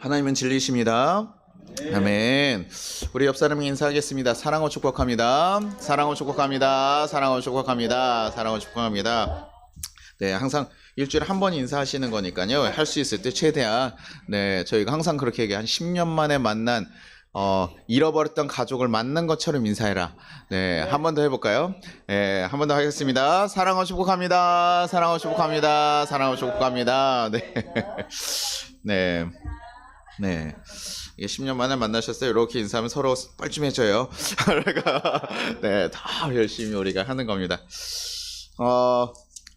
하나님은 진리이십니다. 아멘. 우리 옆 사람에게 인사하겠습니다. 사랑하고 축복합니다. 사랑하고 축복합니다. 사랑하고 축복합니다. 사랑하고 축복합니다. 네, 항상 일주일에 한 번 인사하시는 거니까요. 할 수 있을 때 최대한, 네, 저희가 항상 그렇게 얘기해. 한 10년 만에 만난 잃어버렸던 가족을 만난 것처럼 인사해라. 네, 한 번 더 해볼까요? 네, 한 번 더 하겠습니다. 사랑하고 축복합니다. 사랑하고 축복합니다. 사랑하고 축복합니다. 네, 네, 네. 이게 10년 만에 만나셨어요. 이렇게 인사하면 서로 뻘쭘해져요. 네, 다 열심히 우리가 하는 겁니다.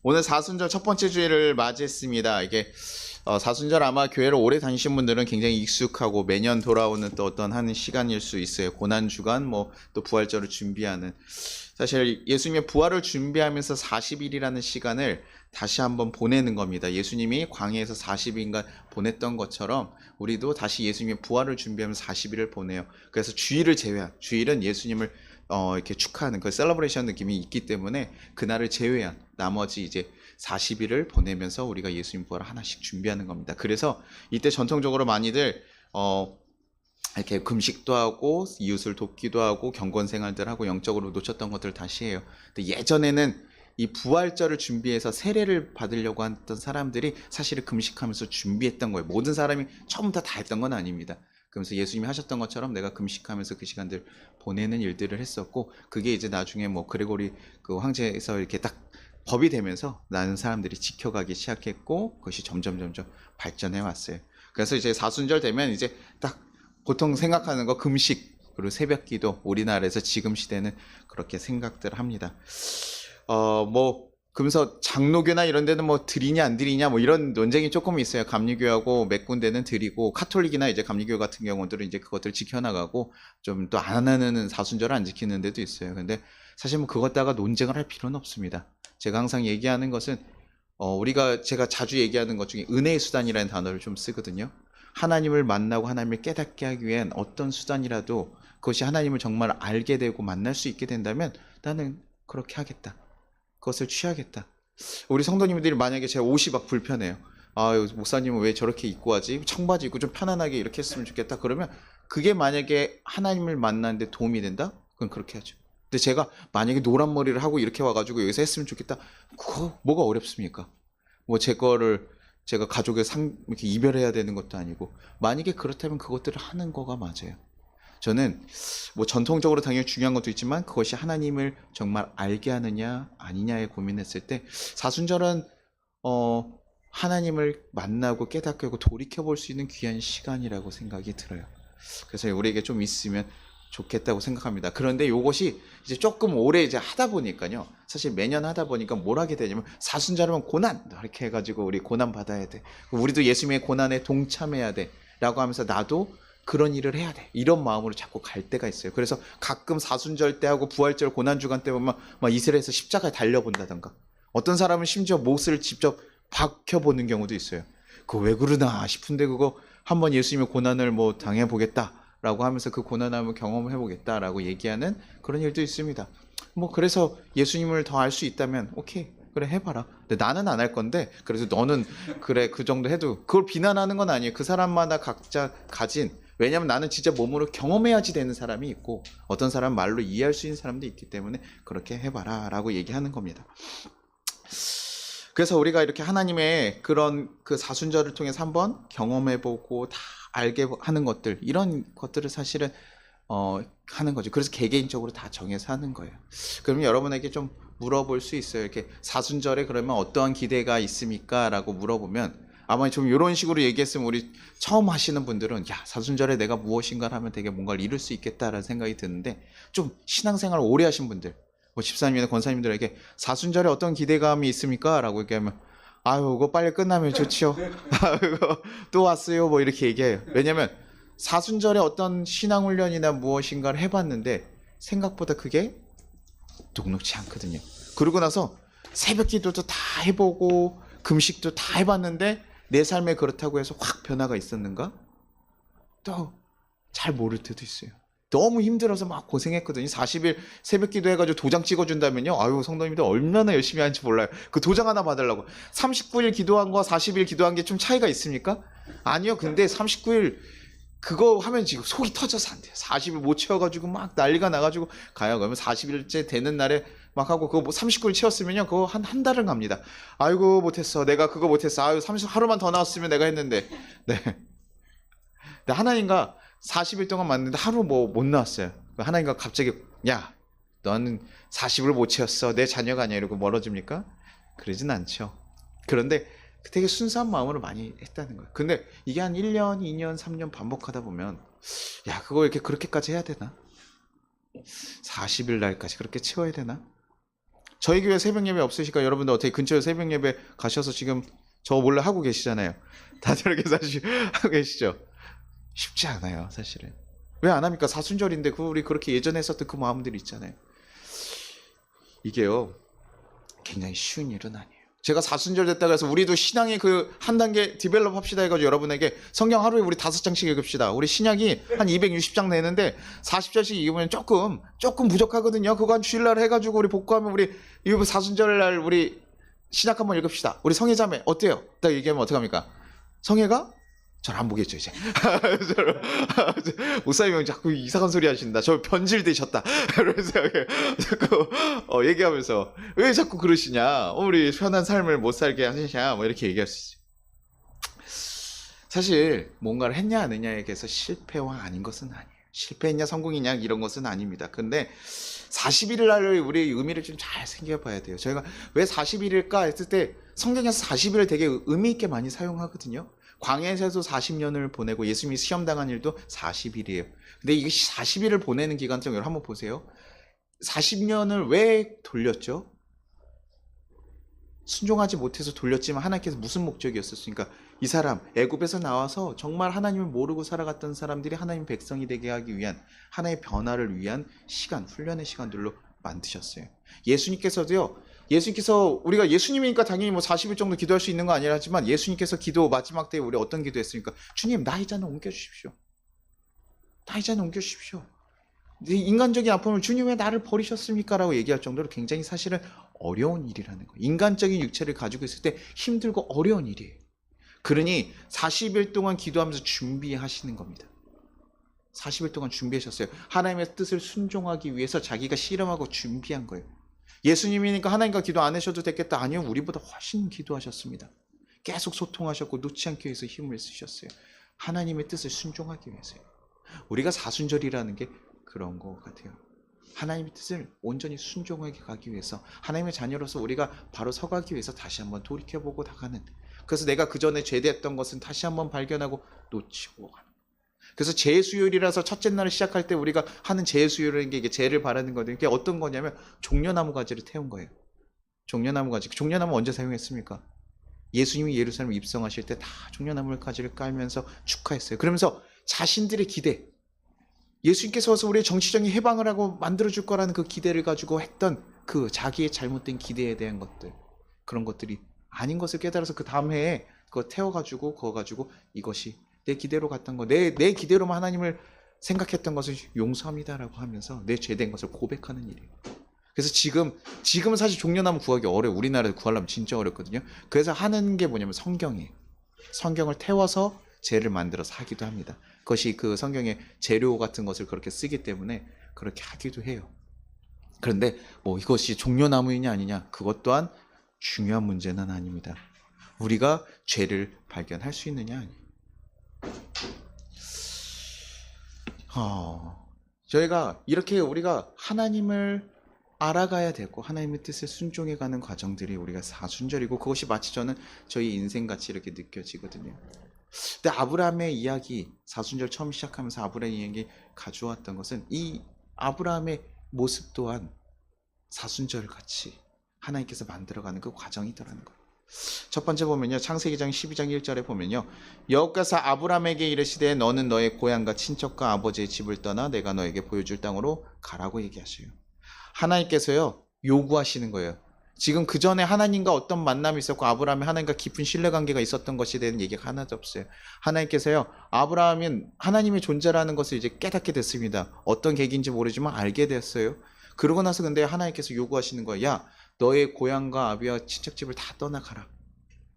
오늘 사순절 첫 번째 주일을 맞이했습니다. 이게 사순절 아마 교회를 오래 다니신 분들은 굉장히 익숙하고 매년 돌아오는 또 어떤 한 시간일 수 있어요. 고난주간 뭐 또 부활절을 준비하는, 사실 예수님의 부활을 준비하면서 40일이라는 시간을 다시 한번 보내는 겁니다. 예수님이 광야에서 40일간 보냈던 것처럼 우리도 다시 예수님의 부활을 준비하면서 40일을 보내요. 그래서 주일을 제외한, 주일은 예수님을 이렇게 축하하는 그 셀러브레이션 느낌이 있기 때문에 그날을 제외한 나머지 이제 40일을 보내면서 우리가 예수님 부활을 하나씩 준비하는 겁니다. 그래서 이때 전통적으로 많이들 이렇게 금식도 하고 이웃을 돕기도 하고 경건 생활들 하고 영적으로 놓쳤던 것들을 다시 해요. 근데 예전에는 이 부활절을 준비해서 세례를 받으려고 했던 사람들이 사실은 금식하면서 준비했던 거예요. 모든 사람이 처음부터 다 했던 건 아닙니다. 그러면서 예수님이 하셨던 것처럼 내가 금식하면서 그 시간들 보내는 일들을 했었고, 그게 이제 나중에 뭐 그레고리 그 황제에서 이렇게 딱 법이 되면서 많은 사람들이 지켜가기 시작했고, 그것이 점점 발전해 왔어요. 그래서 이제 사순절 되면 이제 딱 보통 생각하는 거 금식 그리고 새벽기도, 우리나라에서 지금 시대는 그렇게 생각들 합니다. 뭐 그러면서 장로교나 이런 데는 뭐 드리냐 안 드리냐 뭐 이런 논쟁이 조금 있어요. 감리교하고 몇 군데는 드리고, 카톨릭이나 이제 감리교 같은 경우들은 이제 그것들 지켜나가고 좀 또 안 하는 사순절을 안 지키는 데도 있어요. 근데 사실 뭐 그것다가 논쟁을 할 필요는 없습니다. 제가 항상 얘기하는 것은 제가 자주 얘기하는 것 중에 은혜의 수단이라는 단어를 좀 쓰거든요. 하나님을 만나고 하나님을 깨닫게 하기 위한 어떤 수단이라도 그것이 하나님을 정말 알게 되고 만날 수 있게 된다면 나는 그렇게 하겠다. 그것을 취하겠다. 우리 성도님들이 만약에 제 옷이 막 불편해요. 목사님은 왜 저렇게 입고 하지? 청바지 입고 좀 편안하게 이렇게 했으면 좋겠다. 그러면 그게 만약에 하나님을 만나는데 도움이 된다? 그럼 그렇게 하죠. 근데 제가 만약에 노란 머리를 하고 이렇게 와가지고 여기서 했으면 좋겠다. 그거 뭐가 어렵습니까? 뭐 제가 가족을 이렇게 이별해야 되는 것도 아니고, 만약에 그렇다면 그것들을 하는 거가 맞아요. 저는 뭐 전통적으로 당연히 중요한 것도 있지만 그것이 하나님을 정말 알게 하느냐 아니냐에 고민했을 때 사순절은 하나님을 만나고 깨닫게 하고 돌이켜 볼 수 있는 귀한 시간이라고 생각이 들어요. 그래서 우리에게 좀 있으면 좋겠다고 생각합니다. 그런데 이것이 이제 조금 오래 이제 하다 보니까요, 사실 매년 하다 보니까 뭘 하게 되냐면, 사순절하면 고난 이렇게 해가지고 우리 고난 받아야 돼, 우리도 예수님의 고난에 동참해야 돼 라고 하면서 나도 그런 일을 해야 돼, 이런 마음으로 자꾸 갈 때가 있어요. 그래서 가끔 사순절 때 하고 부활절 고난주간 때 보면 막 이스라엘에서 십자가에 달려본다던가, 어떤 사람은 심지어 못을 직접 박혀보는 경우도 있어요. 그거 왜 그러나 싶은데, 그거 한번 예수님의 고난을 뭐 당해보겠다 라고 하면서 그 고난함을 경험을 해보겠다 라고 얘기하는 그런 일도 있습니다. 뭐 그래서 예수님을 더 알 수 있다면 오케이, 그래 해봐라. 근데 나는 안 할 건데, 그래서 너는 그래 그 정도 해도, 그걸 비난하는 건 아니에요. 그 사람마다 각자 가진, 왜냐면 나는 진짜 몸으로 경험해야지 되는 사람이 있고, 어떤 사람은 말로 이해할 수 있는 사람도 있기 때문에 그렇게 해봐라 라고 얘기하는 겁니다. 그래서 우리가 이렇게 하나님의 그런 그 사순절을 통해서 한번 경험해보고 다 알게 하는 것들, 이런 것들을 사실은 하는 거죠. 그래서 개개인적으로 다 정해서 하는 거예요. 그러면 여러분에게 좀 물어볼 수 있어요. 이렇게 사순절에 그러면 어떠한 기대가 있습니까? 라고 물어보면, 아마 좀 이런 식으로 얘기했으면 우리 처음 하시는 분들은 야, 사순절에 내가 무엇인가를 하면 되게 뭔가를 이룰 수 있겠다라는 생각이 드는데, 좀 신앙생활을 오래 하신 분들, 뭐 집사님이나 권사님들에게 사순절에 어떤 기대감이 있습니까? 라고 얘기하면, 아유, 그거 빨리 끝나면 좋지요. 아유, 또 왔어요. 뭐 이렇게 얘기해요. 왜냐면 사순절에 어떤 신앙훈련이나 무엇인가를 해봤는데 생각보다 그게 녹록치 않거든요. 그러고 나서 새벽 기도도 다 해보고 금식도 다 해봤는데 내 삶에 그렇다고 해서 확 변화가 있었는가? 또 잘 모를 때도 있어요. 너무 힘들어서 막 고생했거든요. 40일 새벽 기도 해가지고 도장 찍어준다면요. 아유, 성도님들 얼마나 열심히 하는지 몰라요. 그 도장 하나 받으려고. 39일 기도한 거와 40일 기도한 게 좀 차이가 있습니까? 아니요. 근데 39일 그거 하면 지금 속이 터져서 안 돼요. 40일 못 채워가지고 막 난리가 나가지고 가요. 그러면 40일째 되는 날에 막 하고 그거 뭐 39일 채웠으면요. 그거 한 달은 갑니다. 아이고, 못했어. 내가 그거 못했어. 아유, 30, 하루만 더 나왔으면 내가 했는데. 네. 근데 하나님과 40일 동안 만났는데 하루 뭐 못 나왔어요. 하나님과 갑자기 야, 너는 40을 못 채웠어. 내 자녀가 아니야. 이러고 멀어집니까? 그러진 않죠. 그런데 되게 순수한 마음으로 많이 했다는 거예요. 근데 이게 한 1년, 2년, 3년 반복하다 보면 야, 그거 이렇게 그렇게까지 해야 되나? 40일 날까지 그렇게 채워야 되나? 저희 교회 새벽 예배 없으시니까 여러분들 어떻게 근처에 새벽 예배 가셔서 지금 저 몰래 하고 계시잖아요. 다들 이렇게 사실 하고 계시죠? 쉽지 않아요, 사실은. 왜 안 합니까? 사순절인데 우리 그렇게 예전에 했었던 그 마음들이 있잖아요. 이게요, 굉장히 쉬운 일은 아니에요. 제가 사순절 됐다고 해서 우리도 신앙의 그 한 단계 디벨롭 합시다 해가지고 여러분에게 성경 하루에 우리 5장씩 읽읍시다. 우리 신약이 한 260장 내는데 40절씩 읽으면 조금 부족하거든요. 그거 한 주일날 해가지고 우리 복구하면 우리 이 사순절 날 우리 신약 한번 읽읍시다. 우리 성애자매 어때요? 딱 얘기하면 어떡합니까? 성애가? 잘 안 보겠죠 이제. 목사님 형 자꾸 이상한 소리 하신다. 저 변질되셨다. 그래서 자꾸 얘기하면서 왜 자꾸 그러시냐. 우리 편한 삶을 못 살게 하시냐. 뭐 이렇게 얘기할 수 있어요. 사실 뭔가를 했냐 안 했냐에게서 실패와 아닌 것은 아니에요. 실패했냐 성공이냐 이런 것은 아닙니다. 근데 41일 날 우리 의미를 좀 잘 생각해봐야 돼요. 저희가 왜 41일까 했을 때 성경에서 40일을 되게 의미 있게 많이 사용하거든요. 광야에서도 40년을 보내고 예수님이 시험당한 일도 40일이에요. 근데 이게 40일을 보내는 기간 동안 한번 보세요. 40년을 왜 돌렸죠? 순종하지 못해서 돌렸지만 하나님께서 무슨 목적이었습니까? 이 사람 애굽에서 나와서 정말 하나님을 모르고 살아갔던 사람들이 하나님 백성이 되게 하기 위한 하나의 변화를 위한 시간, 훈련의 시간들로 만드셨어요. 예수님께서도요. 예수님께서 우리가 예수님이니까 당연히 뭐 40일 정도 기도할 수 있는 거 아니라지만 예수님께서 기도 마지막 때에 우리 어떤 기도했습니까? 주님 나이자는 옮겨주십시오. 나이자는 옮겨주십시오. 인간적인 아픔을 주님 왜 나를 버리셨습니까? 라고 얘기할 정도로 굉장히 사실은 어려운 일이라는 거예요. 인간적인 육체를 가지고 있을 때 힘들고 어려운 일이에요. 그러니 40일 동안 기도하면서 준비하시는 겁니다. 40일 동안 준비하셨어요. 하나님의 뜻을 순종하기 위해서 자기가 실험하고 준비한 거예요. 예수님이니까 하나님과 기도 안 하셔도 됐겠다. 아니요. 우리보다 훨씬 기도하셨습니다. 계속 소통하셨고 놓지 않기 위해서 힘을 쓰셨어요. 하나님의 뜻을 순종하기 위해서요. 우리가 사순절이라는 게 그런 것 같아요. 하나님의 뜻을 온전히 순종하게 가기 위해서 하나님의 자녀로서 우리가 바로 서가기 위해서 다시 한번 돌이켜보고 나가는, 그래서 내가 그 전에 죄됐던 것은 다시 한번 발견하고 놓치고 가는. 그래서 제수요일이라서 첫째 날을 시작할 때 우리가 하는 제수요일인 게 이게 죄를 바라는 거거든요. 이게 어떤 거냐면 종려나무 가지를 태운 거예요. 종려나무 가지. 종려나무 언제 사용했습니까? 예수님이 예루살렘 입성하실 때 다 종려나무 가지를 깔면서 축하했어요. 그러면서 자신들의 기대, 예수님께서 와서 우리의 정치적인 해방을 하고 만들어줄 거라는 그 기대를 가지고 했던 그 자기의 잘못된 기대에 대한 것들, 그런 것들이 아닌 것을 깨달아서 그 다음 해에 그거 태워가지고 그거 가지고 이것이 내 기대로 갔던 거, 내 기대로만 하나님을 생각했던 것을 용서합니다라고 하면서 내 죄된 것을 고백하는 일이에요. 그래서 지금은 사실 종려나무 구하기 어려워요. 우리나라에 구하려면 진짜 어렵거든요. 그래서 하는 게 뭐냐면 성경이에요. 성경을 태워서 죄를 만들어서 하기도 합니다. 그것이 그 성경의 재료 같은 것을 그렇게 쓰기 때문에 그렇게 하기도 해요. 그런데 뭐 이것이 종려나무이냐 아니냐, 그것 또한 중요한 문제는 아닙니다. 우리가 죄를 발견할 수 있느냐 아니냐. 저희가 이렇게 우리가 하나님을 알아가야 되고 하나님의 뜻에 순종해가는 과정들이 우리가 사순절이고, 그것이 마치 저는 저희 인생같이 이렇게 느껴지거든요. 근데 아브라함의 이야기, 사순절 처음 시작하면서 아브라함의 이야기 가져왔던 것은 이 아브라함의 모습 또한 사순절 같이 하나님께서 만들어가는 그 과정이더라는 거예요. 첫 번째 보면요, 창세기장 12장 1절에 보면요, 여호와께서 아브라함에게 이르시되 너는 너의 고향과 친척과 아버지의 집을 떠나 내가 너에게 보여줄 땅으로 가라고 얘기하셔요. 하나님께서요 요구하시는 거예요. 지금 그 전에 하나님과 어떤 만남이 있었고 아브라함이 하나님과 깊은 신뢰관계가 있었던 것에 대한 얘기가 하나도 없어요. 하나님께서요, 아브라함은 하나님의 존재라는 것을 이제 깨닫게 됐습니다. 어떤 계기인지 모르지만 알게 됐어요. 그러고 나서 근데 하나님께서 요구하시는 거야. 야, 너의 고향과 아비와 친척집을 다 떠나가라.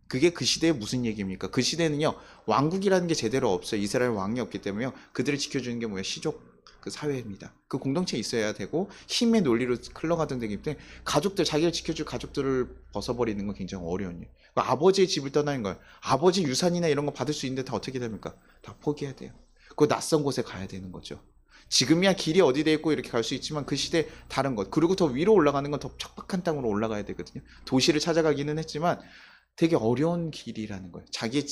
그게 그 시대에 무슨 얘기입니까? 그 시대는요, 왕국이라는 게 제대로 없어요. 이스라엘 왕이 없기 때문에요. 그들을 지켜주는 게 뭐예요? 시족 그 사회입니다. 그 공동체에 있어야 되고 힘의 논리로 흘러가던 데기 때문에 가족들, 자기를 지켜줄 가족들을 벗어버리는 건 굉장히 어려운 일. 그러니까 아버지의 집을 떠나는 거예요. 아버지 유산이나 이런 거 받을 수 있는데 다 어떻게 됩니까? 다 포기해야 돼요. 그 낯선 곳에 가야 되는 거죠. 지금이야 길이 어디 돼 있고 이렇게 갈 수 있지만 그 시대 다른 것. 그리고 더 위로 올라가는 건 더 척박한 땅으로 올라가야 되거든요. 도시를 찾아가기는 했지만 되게 어려운 길이라는 거예요. 자기의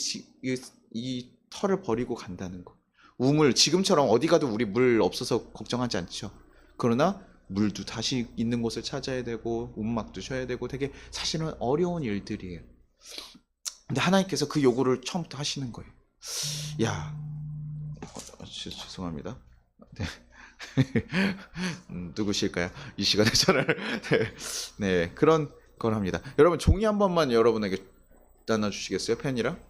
이 털을 버리고 간다는 거. 우물, 지금처럼 어디 가도 우리 물 없어서 걱정하지 않죠. 그러나 물도 다시 있는 곳을 찾아야 되고 움막도 쳐야 되고 되게 사실은 어려운 일들이에요. 근데 하나님께서 그 요구를 처음부터 하시는 거예요. 야, 죄송합니다. 네. 누구실까요? 이 시간에 전화를 네, 그런 걸 합니다. 여러분 종이 한 번만 여러분에게 나눠주시겠어요? 펜이랑?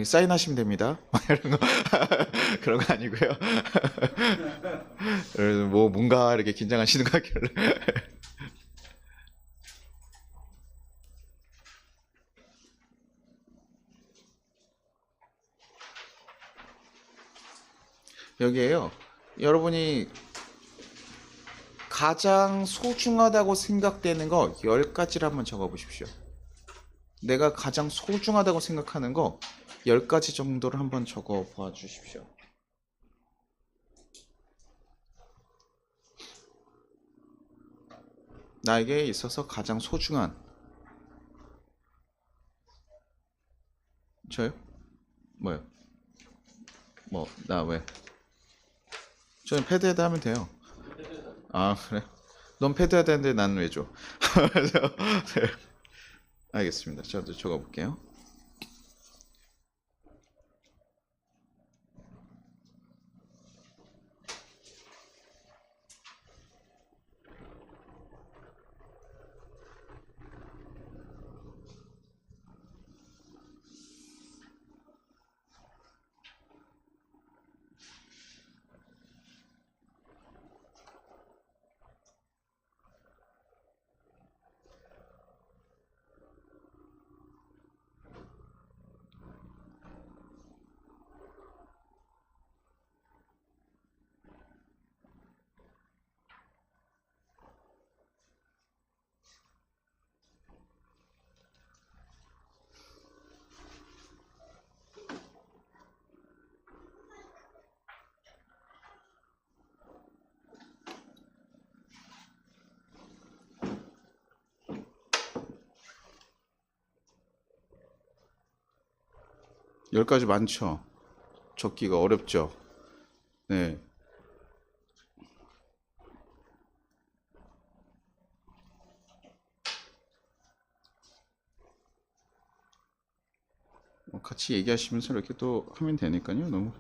사인하시면 됩니다. 이런 거 그런 거 아니고요. 뭐 뭔가 이렇게 긴장하시는 것 같길래. 여기에요. 여러분이 가장 소중하다고 생각되는 거 10가지를 한번 적어 보십시오. 내가 가장 소중하다고 생각하는 거 10가지 정도를 한번 적어 봐 주십시오. 나에게 있어서 가장 소중한. 저요? 뭐요? 나 왜? 저는 패드헤드 하면 돼요. 아, 그래? 넌 패드헤드 하는데 난 왜 줘? 네. 알겠습니다. 저도 적어 볼게요. 열 가지 많죠. 적기가 어렵죠. 네. 같이 얘기하시면서 이렇게 또 하면 되니까요. 너무.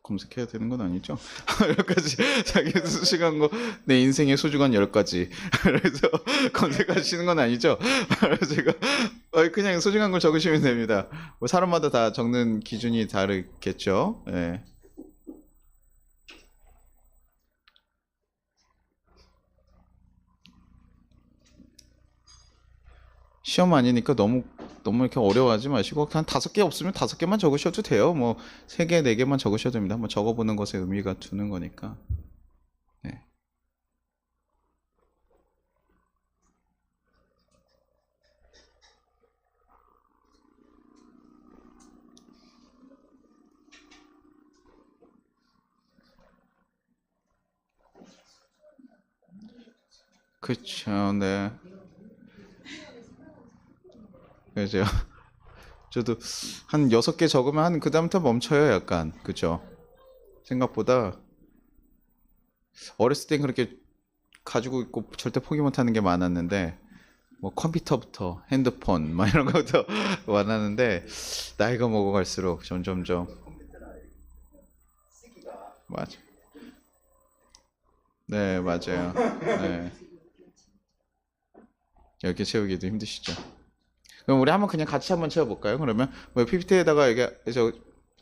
검색해야 되는 건 아니죠? 10가지 자기 소중한 거, 내 인생의 소중한 10가지. 그래서 검색하시는 건 아니죠? 제가 그냥 소중한 걸 적으시면 됩니다. 뭐 사람마다 다 적는 기준이 다르겠죠? 네. 시험 아니니까 너무 이렇게 어려워하지 마시고 한 5개 없으면 5개만 적으셔도 돼요. 뭐 3개, 4개만 적으셔도 됩니다. 한번 적어보는 것에 의미가 두는 거니까. 네. 그쵸, 네. 그죠. 저도 한 6개 적으면 한 그다음부터 멈춰요, 약간. 그죠. 생각보다 어렸을 땐 그렇게 가지고 있고 절대 포기 못하는 게 많았는데 뭐 컴퓨터부터 핸드폰 막 이런 것도 많았는데 나이가 먹어갈수록 점점점 맞아. 네, 맞아요. 네. 이렇게 채우기도 힘드시죠. 그럼 우리 한번 그냥 같이 한번 채워볼까요? 그러면 뭐 PPT에다가 이게 저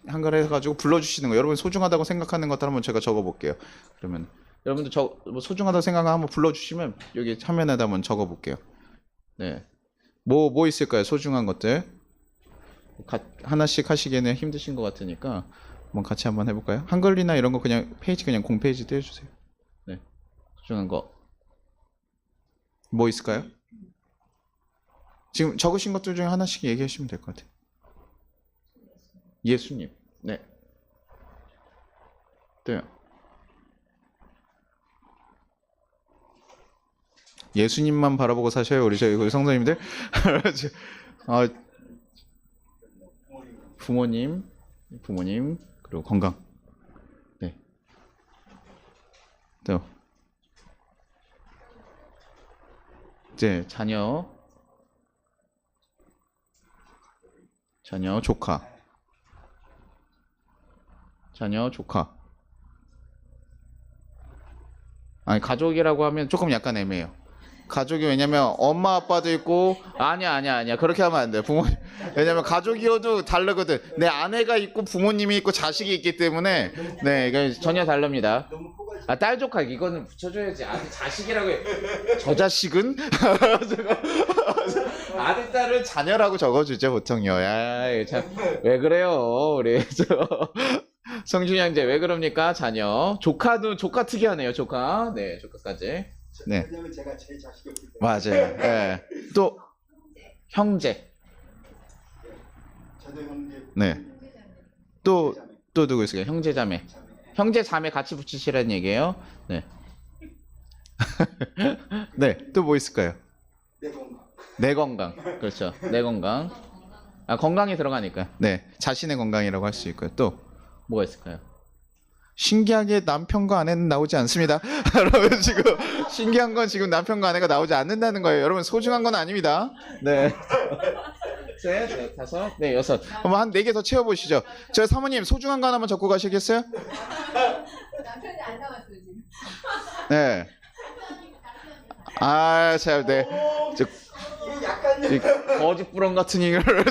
한글 해가지고 불러주시는 거 여러분 소중하다고 생각하는 것들 한번 제가 적어볼게요. 그러면 여러분들 뭐 소중하다고 생각하면 한번 불러주시면 여기 화면에다 한번 적어볼게요. 네, 뭐 있을까요? 소중한 것들 하나씩 하시기에는 힘드신 것 같으니까 한번 같이 한번 해볼까요? 한글이나 이런 거 그냥 페이지 그냥 공페이지 떼주세요. 네, 소중한 거 뭐 있을까요? 지금 적으신 것들 중에 하나씩 얘기하시면 될 것 같아요. 예수님. 네. 또요. 예수님만 바라보고 사셔요, 우리 성도님들. 아, 부모님, 그리고 건강. 네. 또 이제 자녀, 조카. 아니 가족이라고 하면 조금 약간 애매해요. 가족이 왜냐면 엄마 아빠도 있고 아니야 그렇게 하면 안 돼요. 부모님 왜냐면 가족이어도 다르거든. 내 아내가 있고 부모님이 있고 자식이 있기 때문에 네 이거 전혀 다릅니다. 딸 조카 이거는 붙여줘야지. 아들 자식이라고 해. 저 자식은 아들 딸을 자녀라고 적어주죠 보통요. 야, 참 왜 그래요 우리 성준이 형제 왜 그럽니까? 자녀 조카도 조카 특이하네요. 조카 네 조카까지. 네. 왜냐면 제가 제 자식이 없기 때문에. 맞아요. 네. 또 형제. 저도 형제. 네. 또 누구 있을까요? 형제 자매. 형제 자매 같이 붙이시라는 얘기예요. 네. 네. 또 뭐 있을까요? 내 건강. 내 건강. 그렇죠. 내 건강. 아 건강이 들어가니까. 네. 자신의 건강이라고 할 수 있고요. 또 뭐가 있을까요? 신기하게 남편과 아내는 나오지 않습니다. 여러분 지금 신기한 건 지금 남편과 아내가 나오지 않는다는 거예요. 여러분 소중한 건 아닙니다. 네. 셋, 넷, 다섯, 네, 여섯. 한번 한 4개 더 채워보시죠. 저 사모님 소중한 거 하나만 적고 가시겠어요? 남편이 안 나왔어요 지금. 네. 아, 참, 네. 저, 이게 약간 이 거짓부렁 같은 이거를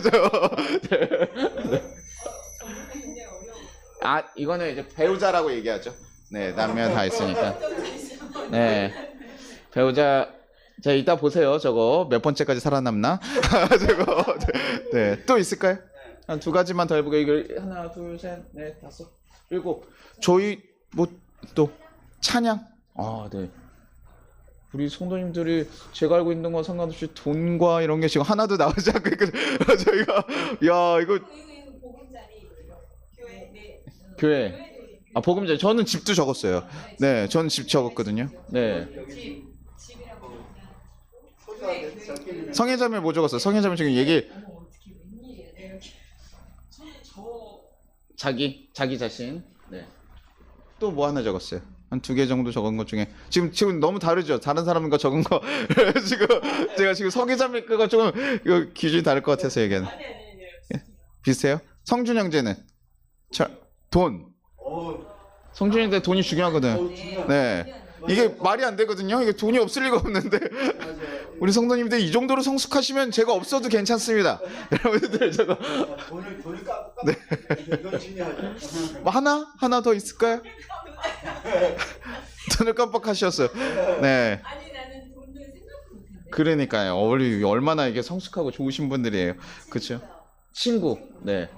아, 이거는 이제 배우자라고 얘기하죠. 네, 남녀 다 있으니까. 네, 배우자. 자, 이따 보세요. 저거 몇 번째까지 살아남나? 저거. 네, 또 있을까요? 한 2가지만 더 해보게. 이거 하나, 둘, 셋, 넷, 다섯, 일곱. 저희 뭐 또 찬양. 아, 네. 우리 성도님들이 제가 알고 있는 거 상관없이 돈과 이런 게 지금 하나도 나오지 않고 저희가 야 이거 보금자리 교회 네. 교회 아 복음자 저는 집도 적었어요. 네, 저는 집 적었거든요. 네. 집이라고. 성애자매 뭐 적었어요? 성애자매 지금 얘기 어떻게 웬일이야? 내가 이렇게 자기 자신. 네. 또 뭐 하나 적었어요? 한 2개 정도 적은 것 중에 지금 너무 다르죠? 다른 사람과 적은 거 지금 제가 지금 성애자매 그거 조금 이거 기준이 다를 것 같아서 얘기하는. 비슷해요? 성준 형제는 돈. 성준 형제 돈이 중요하거든. 네. 이게 말이 안 되거든요. 이게 돈이 없을 리가 없는데 우리 성도님들 이 정도로 성숙하시면 제가 없어도 괜찮습니다. 여러분들 저거 돈을 까고 네. 이건 중요하죠. 뭐 하나 더 있을까요? 돈을 깜빡하셨어요. 네. 아니 나는 돈을 생각도 못했네. 그러니까요. 얼마나 이게 성숙하고 좋으신 분들이에요. 그렇죠? 친구. 네.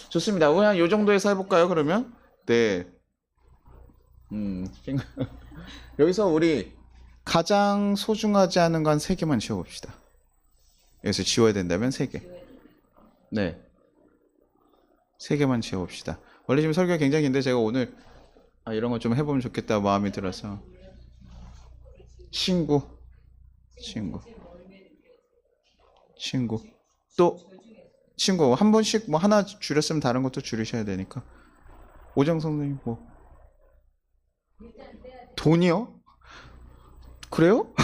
좋습니다. 그냥 요 정도에서 해볼까요? 그러면 네. 친구. 여기서 우리 가장 소중하지 않은 건 3개만 지워봅시다. 여기서 지워야 된다면 3개. 네. 3개만 지워봅시다. 원래 지금 설교가 굉장히 긴데 제가 오늘 이런 거 좀 해보면 좋겠다 마음이 들어서. 친구. 또 친구 한 번씩 뭐 하나 줄였으면 다른 것도 줄이셔야 되니까. 오정 선생님 뭐 돈이요? 그래요?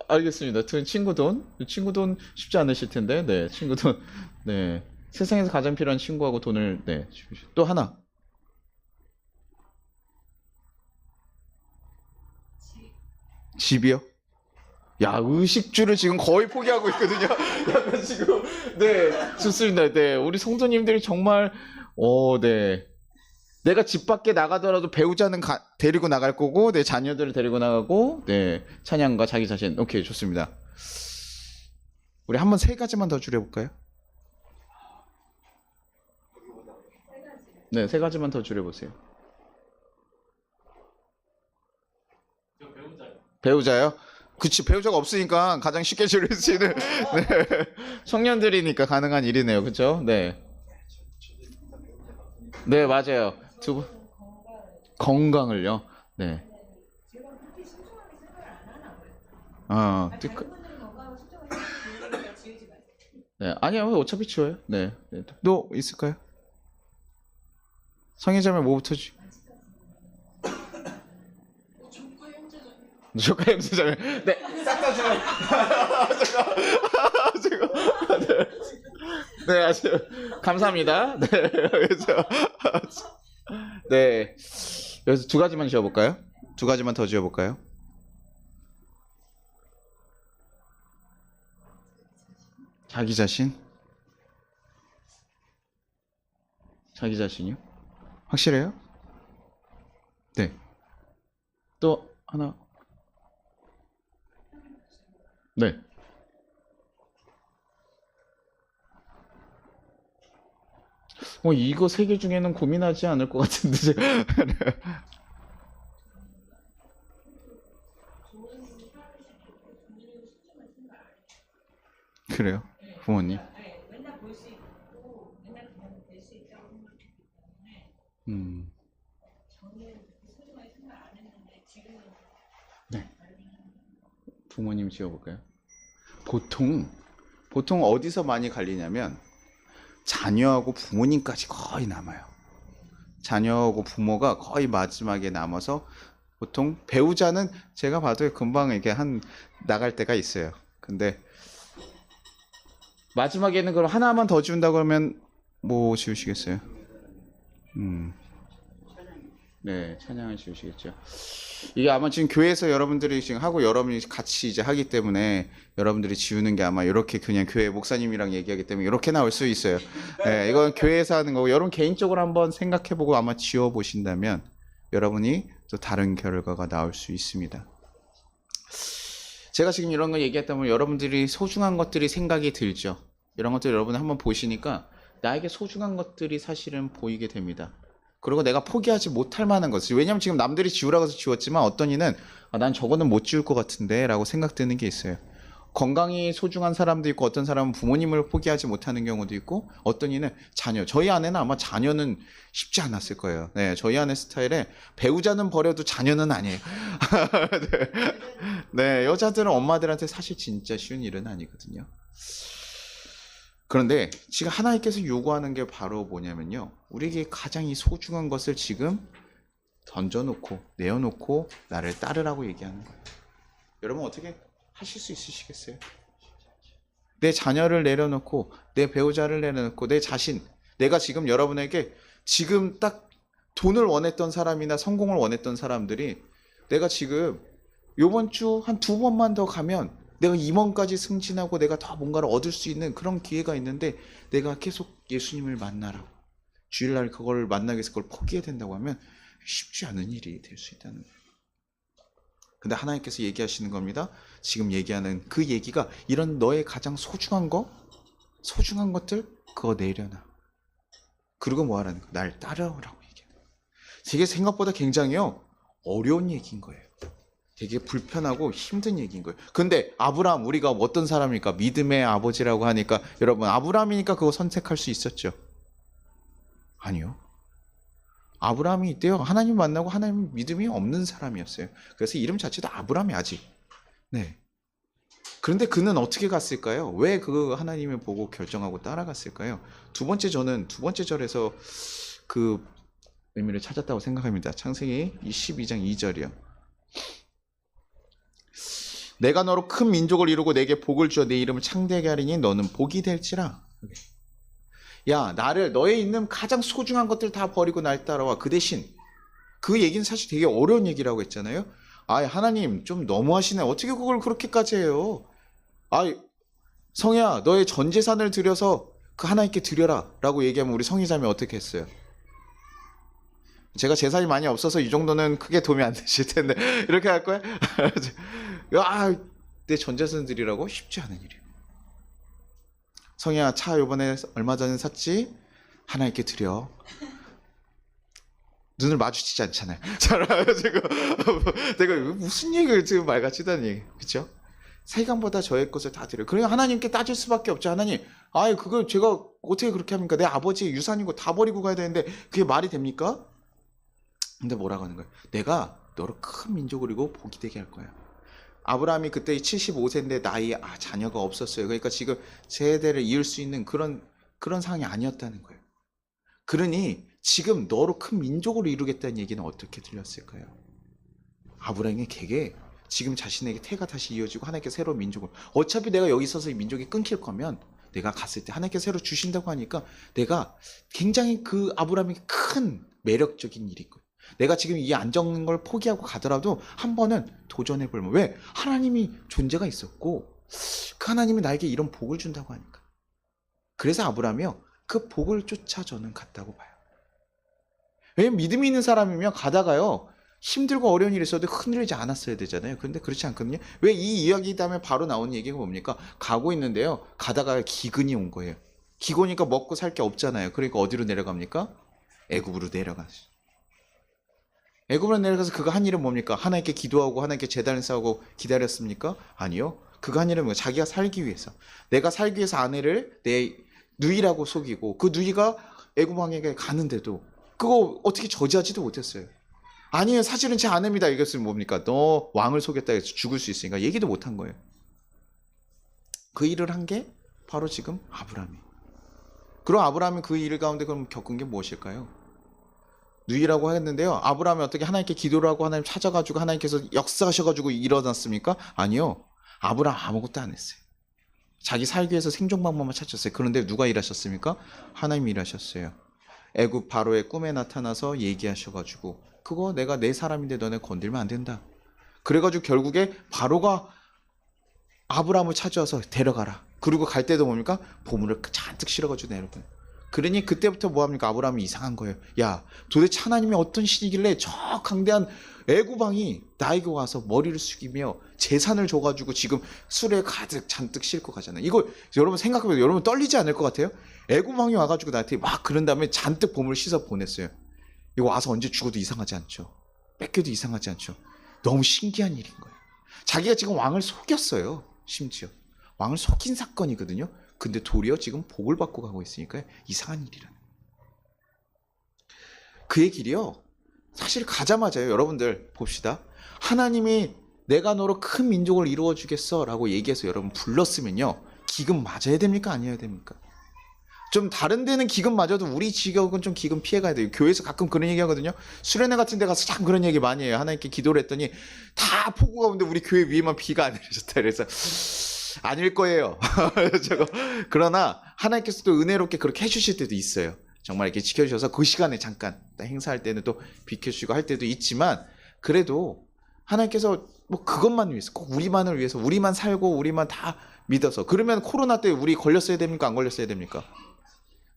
알겠습니다. 친구 돈 쉽지 않으실 텐데, 네, 친구 돈, 네, 세상에서 가장 필요한 친구하고 돈을, 네, 또 하나. 집이요? 야, 의식주를 지금 거의 포기하고 있거든요. 약간 지금, 네, 좋습니다. 네, 우리 성도님들이 정말, 네. 내가 집 밖에 나가더라도 배우자는 데리고 나갈 거고, 내 자녀들을 데리고 나가고, 네, 찬양과 자기 자신. 오케이, 좋습니다. 우리 한번 3가지만 더 줄여볼까요? 네, 3가지만 더 줄여보세요. 배우자요? 그치, 배우자가 없으니까 가장 쉽게 줄일 수 있는, 네, 청년들이니까 가능한 일이네요. 그쵸? 네. 네, 맞아요. 건강을요. 네. 제가 그렇게 신중하게 생각을 안 하나 봐요. 네. 다른 분들은 건강을 신중하게 생각하니까 지우지 마세요. 네, 아니요, 어차피 지워요. 네. 또 있을까요? 성애자면 뭐부터 조카 형제자매. 네, 싹 다 지워요. 네, 아주 감사합니다. 네, 그래서 네, 여기서 2가지만 지워볼까요? 2가지만 더 지워볼까요? 자기 자신? 자기 자신이요? 확실해요? 네. 또 하나. 네. 이거 3개 중에는 고민하지 않을 것 같은데. 그래요? 부모님? 네, 맨날 볼 수 있고 맨날 그냥 될 수 있다고 생각했기 때문에 저는 소중하게 생각 안 했는데 지금은 네. 부모님 지어볼까요? 보통 어디서 많이 갈리냐면 자녀하고 부모님까지 거의 남아요. 자녀하고 부모가 거의 마지막에 남아서 보통 배우자는 제가 봐도 금방 이게 나갈 때가 있어요. 근데 마지막에는 그럼 하나만 더 지운다 그러면 뭐 지우시겠어요? 네, 찬양을 지우시겠죠. 이게 아마 지금 교회에서 여러분들이 지금 하고 여러분이 같이 이제 하기 때문에 여러분들이 지우는 게 아마 이렇게 그냥 교회 목사님이랑 얘기하기 때문에 이렇게 나올 수 있어요. 네, 이건 교회에서 하는 거고 여러분 개인적으로 한번 생각해보고 아마 지워보신다면 여러분이 또 다른 결과가 나올 수 있습니다. 제가 지금 이런 거 얘기했다 보면 여러분들이 소중한 것들이 생각이 들죠. 이런 것들 여러분이 한번 보시니까 나에게 소중한 것들이 사실은 보이게 됩니다. 그리고 내가 포기하지 못할 만한 것을, 왜냐면 지금 남들이 지우라고 해서 지웠지만 어떤 이는 난 저거는 못 지울 것 같은데 라고 생각되는 게 있어요. 건강이 소중한 사람도 있고 어떤 사람은 부모님을 포기하지 못하는 경우도 있고 어떤 이는 자녀, 저희 아내는 아마 자녀는 쉽지 않았을 거예요. 네, 저희 아내 스타일에 배우자는 버려도 자녀는 아니에요. 네, 여자들은 엄마들한테 사실 진짜 쉬운 일은 아니거든요. 그런데 지금 하나님께서 요구하는 게 바로 뭐냐면요, 우리에게 가장 이 소중한 것을 지금 던져놓고 내어놓고 나를 따르라고 얘기하는 거예요. 여러분 어떻게 하실 수 있으시겠어요? 내 자녀를 내려놓고 내 배우자를 내려놓고 내 자신, 내가 지금 여러분에게 지금 딱 돈을 원했던 사람이나 성공을 원했던 사람들이 내가 지금 요번 주 한 2번만 더 가면 내가 임원까지 승진하고 내가 더 뭔가를 얻을 수 있는 그런 기회가 있는데 내가 계속 예수님을 만나라고 주일날 그걸 만나기 위해서 그걸 포기해야 된다고 하면 쉽지 않은 일이 될 수 있다는 거예요. 근데 하나님께서 얘기하시는 겁니다. 지금 얘기하는 그 얘기가 이런 너의 가장 소중한 것들 그거 내려놔. 그리고 뭐 하라는 거야? 날 따라오라고 얘기해요. 되게 생각보다 굉장히요 어려운 얘기인 거예요. 되게 불편하고 힘든 얘기인 거예요. 근데 아브라함, 우리가 어떤 사람입니까? 믿음의 아버지라고 하니까 여러분 아브라함이니까 그거 선택할 수 있었죠? 아니요. 아브라함이 이때요 하나님 만나고 하나님 믿음이 없는 사람이었어요. 그래서 이름 자체도 아브라함이 아직. 네. 그런데 그는 어떻게 갔을까요? 왜 그 하나님을 보고 결정하고 따라갔을까요? 두 번째 절에서 그 의미를 찾았다고 생각합니다. 창세기 12장 2절이요. 내가 너로 큰 민족을 이루고 내게 복을 주어 내 이름을 창대하게 하리니 너는 복이 될지라. 야, 너에 있는 가장 소중한 것들 다 버리고 날 따라와. 그 대신 그 얘기는 사실 되게 어려운 얘기라고 했잖아요. 하나님 좀 너무하시네. 어떻게 그걸 그렇게까지 해요? 성희야, 너의 전 재산을 들여서 그 하나님께 드려라 라고 얘기하면 우리 성희자매 어떻게 했어요? 제가 재산이 많이 없어서 이 정도는 크게 도움이 안 되실 텐데 이렇게 할 거야? 내 전 재산 드리라고? 쉽지 않은 일이에요. 성희야, 차 요번에 얼마 전에 샀지? 하나님께 드려. 눈을 마주치지 않잖아요. 지금 내가 무슨 얘기를 지금 말같이 다니, 그렇죠? 세간보다 저의 것을 다 드려요. 그러니까 하나님께 따질 수밖에 없죠. 하나님, 그걸 제가 어떻게 그렇게 합니까? 내 아버지의 유산이고 다 버리고 가야 되는데 그게 말이 됩니까? 근데 뭐라고 하는 거예요? 내가 너를 큰 민족을 이루고 복이 되게 할 거야. 아브라함이 그때 75세인데 나이에 자녀가 없었어요. 그러니까 지금 세대를 이을 수 있는 그런 상황이 아니었다는 거예요. 그러니 지금 너로 큰 민족을 이루겠다는 얘기는 어떻게 들렸을까요? 아브라함이 되게 지금 자신에게 태가 다시 이어지고 하나님께 새로운 민족을, 어차피 내가 여기 있어서 이 민족이 끊길 거면 내가 갔을 때 하나님께 새로 주신다고 하니까 내가 굉장히 그 아브라함이 큰 매력적인 일인 거예요. 내가 지금 이 안정된 걸 포기하고 가더라도 한 번은 도전해 볼만. 왜? 하나님이 존재가 있었고 그 하나님이 나에게 이런 복을 준다고 하니까. 그래서 아브라함이요 그 복을 쫓아 저는 갔다고 봐요. 왜냐면 믿음이 있는 사람이면 가다가요 힘들고 어려운 일이 있어도 흔들리지 않았어야 되잖아요. 그런데 그렇지 않거든요. 왜 이 이야기 다음에 바로 나오는 얘기가 뭡니까? 가고 있는데요 가다가 기근이 온 거예요. 기고니까 먹고 살 게 없잖아요. 그러니까 어디로 내려갑니까? 애굽으로 내려가죠. 애굽으로 내려가서 그가 한 일은 뭡니까? 하나님께 기도하고 하나님께 제단을 쌓고 기다렸습니까? 아니요. 그가 한 일은 자기가 살기 위해서, 내가 살기 위해서 아내를 내 누이라고 속이고 그 누이가 애굽 왕에게 가는데도 그거 어떻게 저지하지도 못했어요. 아니에요, 사실은 제 아내입니다. 이것은 뭡니까? 너 왕을 속였다 해서 죽을 수 있으니까 얘기도 못한 거예요. 그 일을 한 게 바로 지금 아브라함이. 그럼 아브라함이 그 일 가운데 그럼 겪은 게 무엇일까요? 누이라고 했는데요. 아브라함이 어떻게 하나님께 기도를 하고 하나님 찾아가지고 하나님께서 역사하셔가지고 일어났습니까? 아니요. 아브라함 아무것도 안 했어요. 자기 살기 위해서 생존 방법만 찾았어요. 그런데 누가 일하셨습니까? 하나님이 일하셨어요. 애굽 바로의 꿈에 나타나서 얘기하셔가지고 그거 내가 내 사람인데 너네 건들면 안 된다. 그래가지고 결국에 바로가 아브라함을 찾아와서 데려가라. 그리고 갈 때도 뭡니까? 보물을 잔뜩 실어가지고 내려보내요. 그러니 그때부터 뭐합니까? 아브라함이 이상한 거예요. 야, 도대체 하나님이 어떤 신이길래 저 강대한 애굽왕이 나에게 와서 머리를 숙이며 재산을 줘가지고 지금 술에 가득 잔뜩 싣고 가잖아요. 이거 여러분 생각해보면 여러분 떨리지 않을 것 같아요? 애굽왕이 와가지고 나한테 막 그런 다음에 잔뜩 보물을 씻어 보냈어요. 이거 와서 언제 죽어도 이상하지 않죠. 뺏겨도 이상하지 않죠. 너무 신기한 일인 거예요. 자기가 지금 왕을 속였어요. 심지어 왕을 속인 사건이거든요. 근데 도리어 지금 복을 받고 가고 있으니까 이상한 일이라는. 그의 길이요 사실 가자마자요 여러분들 봅시다. 하나님이 내가 너로 큰 민족을 이루어 주겠어 라고 얘기해서 여러분 불렀으면요 기근 맞아야 됩니까? 아니어야 됩니까? 좀 다른 데는 기근 맞아도 우리 지역은 좀 기근 피해가야 돼요. 교회에서 가끔 그런 얘기 하거든요. 수련회 같은 데 가서 참 그런 얘기 많이 해요. 하나님께 기도를 했더니 다 폭우 가운데 우리 교회 위에만 비가 안 내려졌다. 그래서 아닐 거예요. 그러나 하나님께서도 은혜롭게 그렇게 해주실 때도 있어요. 정말 이렇게 지켜주셔서 그 시간에 잠깐 행사할 때는 또 비켜주시고 할 때도 있지만 그래도 하나님께서 뭐 그것만 위해서 꼭 우리만을 위해서 우리만 살고 우리만 다 믿어서. 그러면 코로나 때 우리 걸렸어야 됩니까? 안 걸렸어야 됩니까?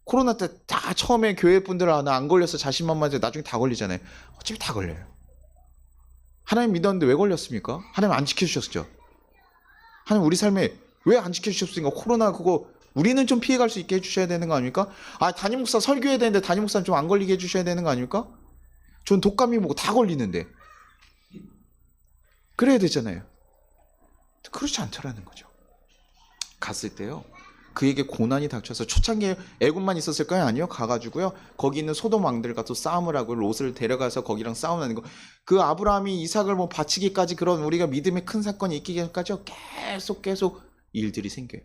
코로나 때 다 처음에 교회 분들 안 걸려서 자신만만해서 나중에 다 걸리잖아요. 어차피 다 걸려요. 하나님 믿었는데 왜 걸렸습니까? 하나님 안 지켜주셨죠. 하나님 우리 삶에 왜 안 지켜주셨습니까? 코로나 그거 우리는 좀 피해갈 수 있게 해주셔야 되는 거 아닙니까? 아, 담임 목사 설교해야 되는데 담임 목사는 좀 안 걸리게 해주셔야 되는 거 아닙니까? 전 독감이 뭐고 다 걸리는데. 그래야 되잖아요. 그렇지 않더라는 거죠. 갔을 때요. 그에게 고난이 닥쳐서 초창기에 애굽만 있었을까요? 아니요. 가가지고요. 거기 있는 소돔 왕들과 또 싸움을 하고 롯을 데려가서 거기랑 싸움하는 거. 그 아브라함이 이삭을 뭐 바치기까지 그런 우리가 믿음의 큰 사건이 있기까지요. 계속 일들이 생겨요.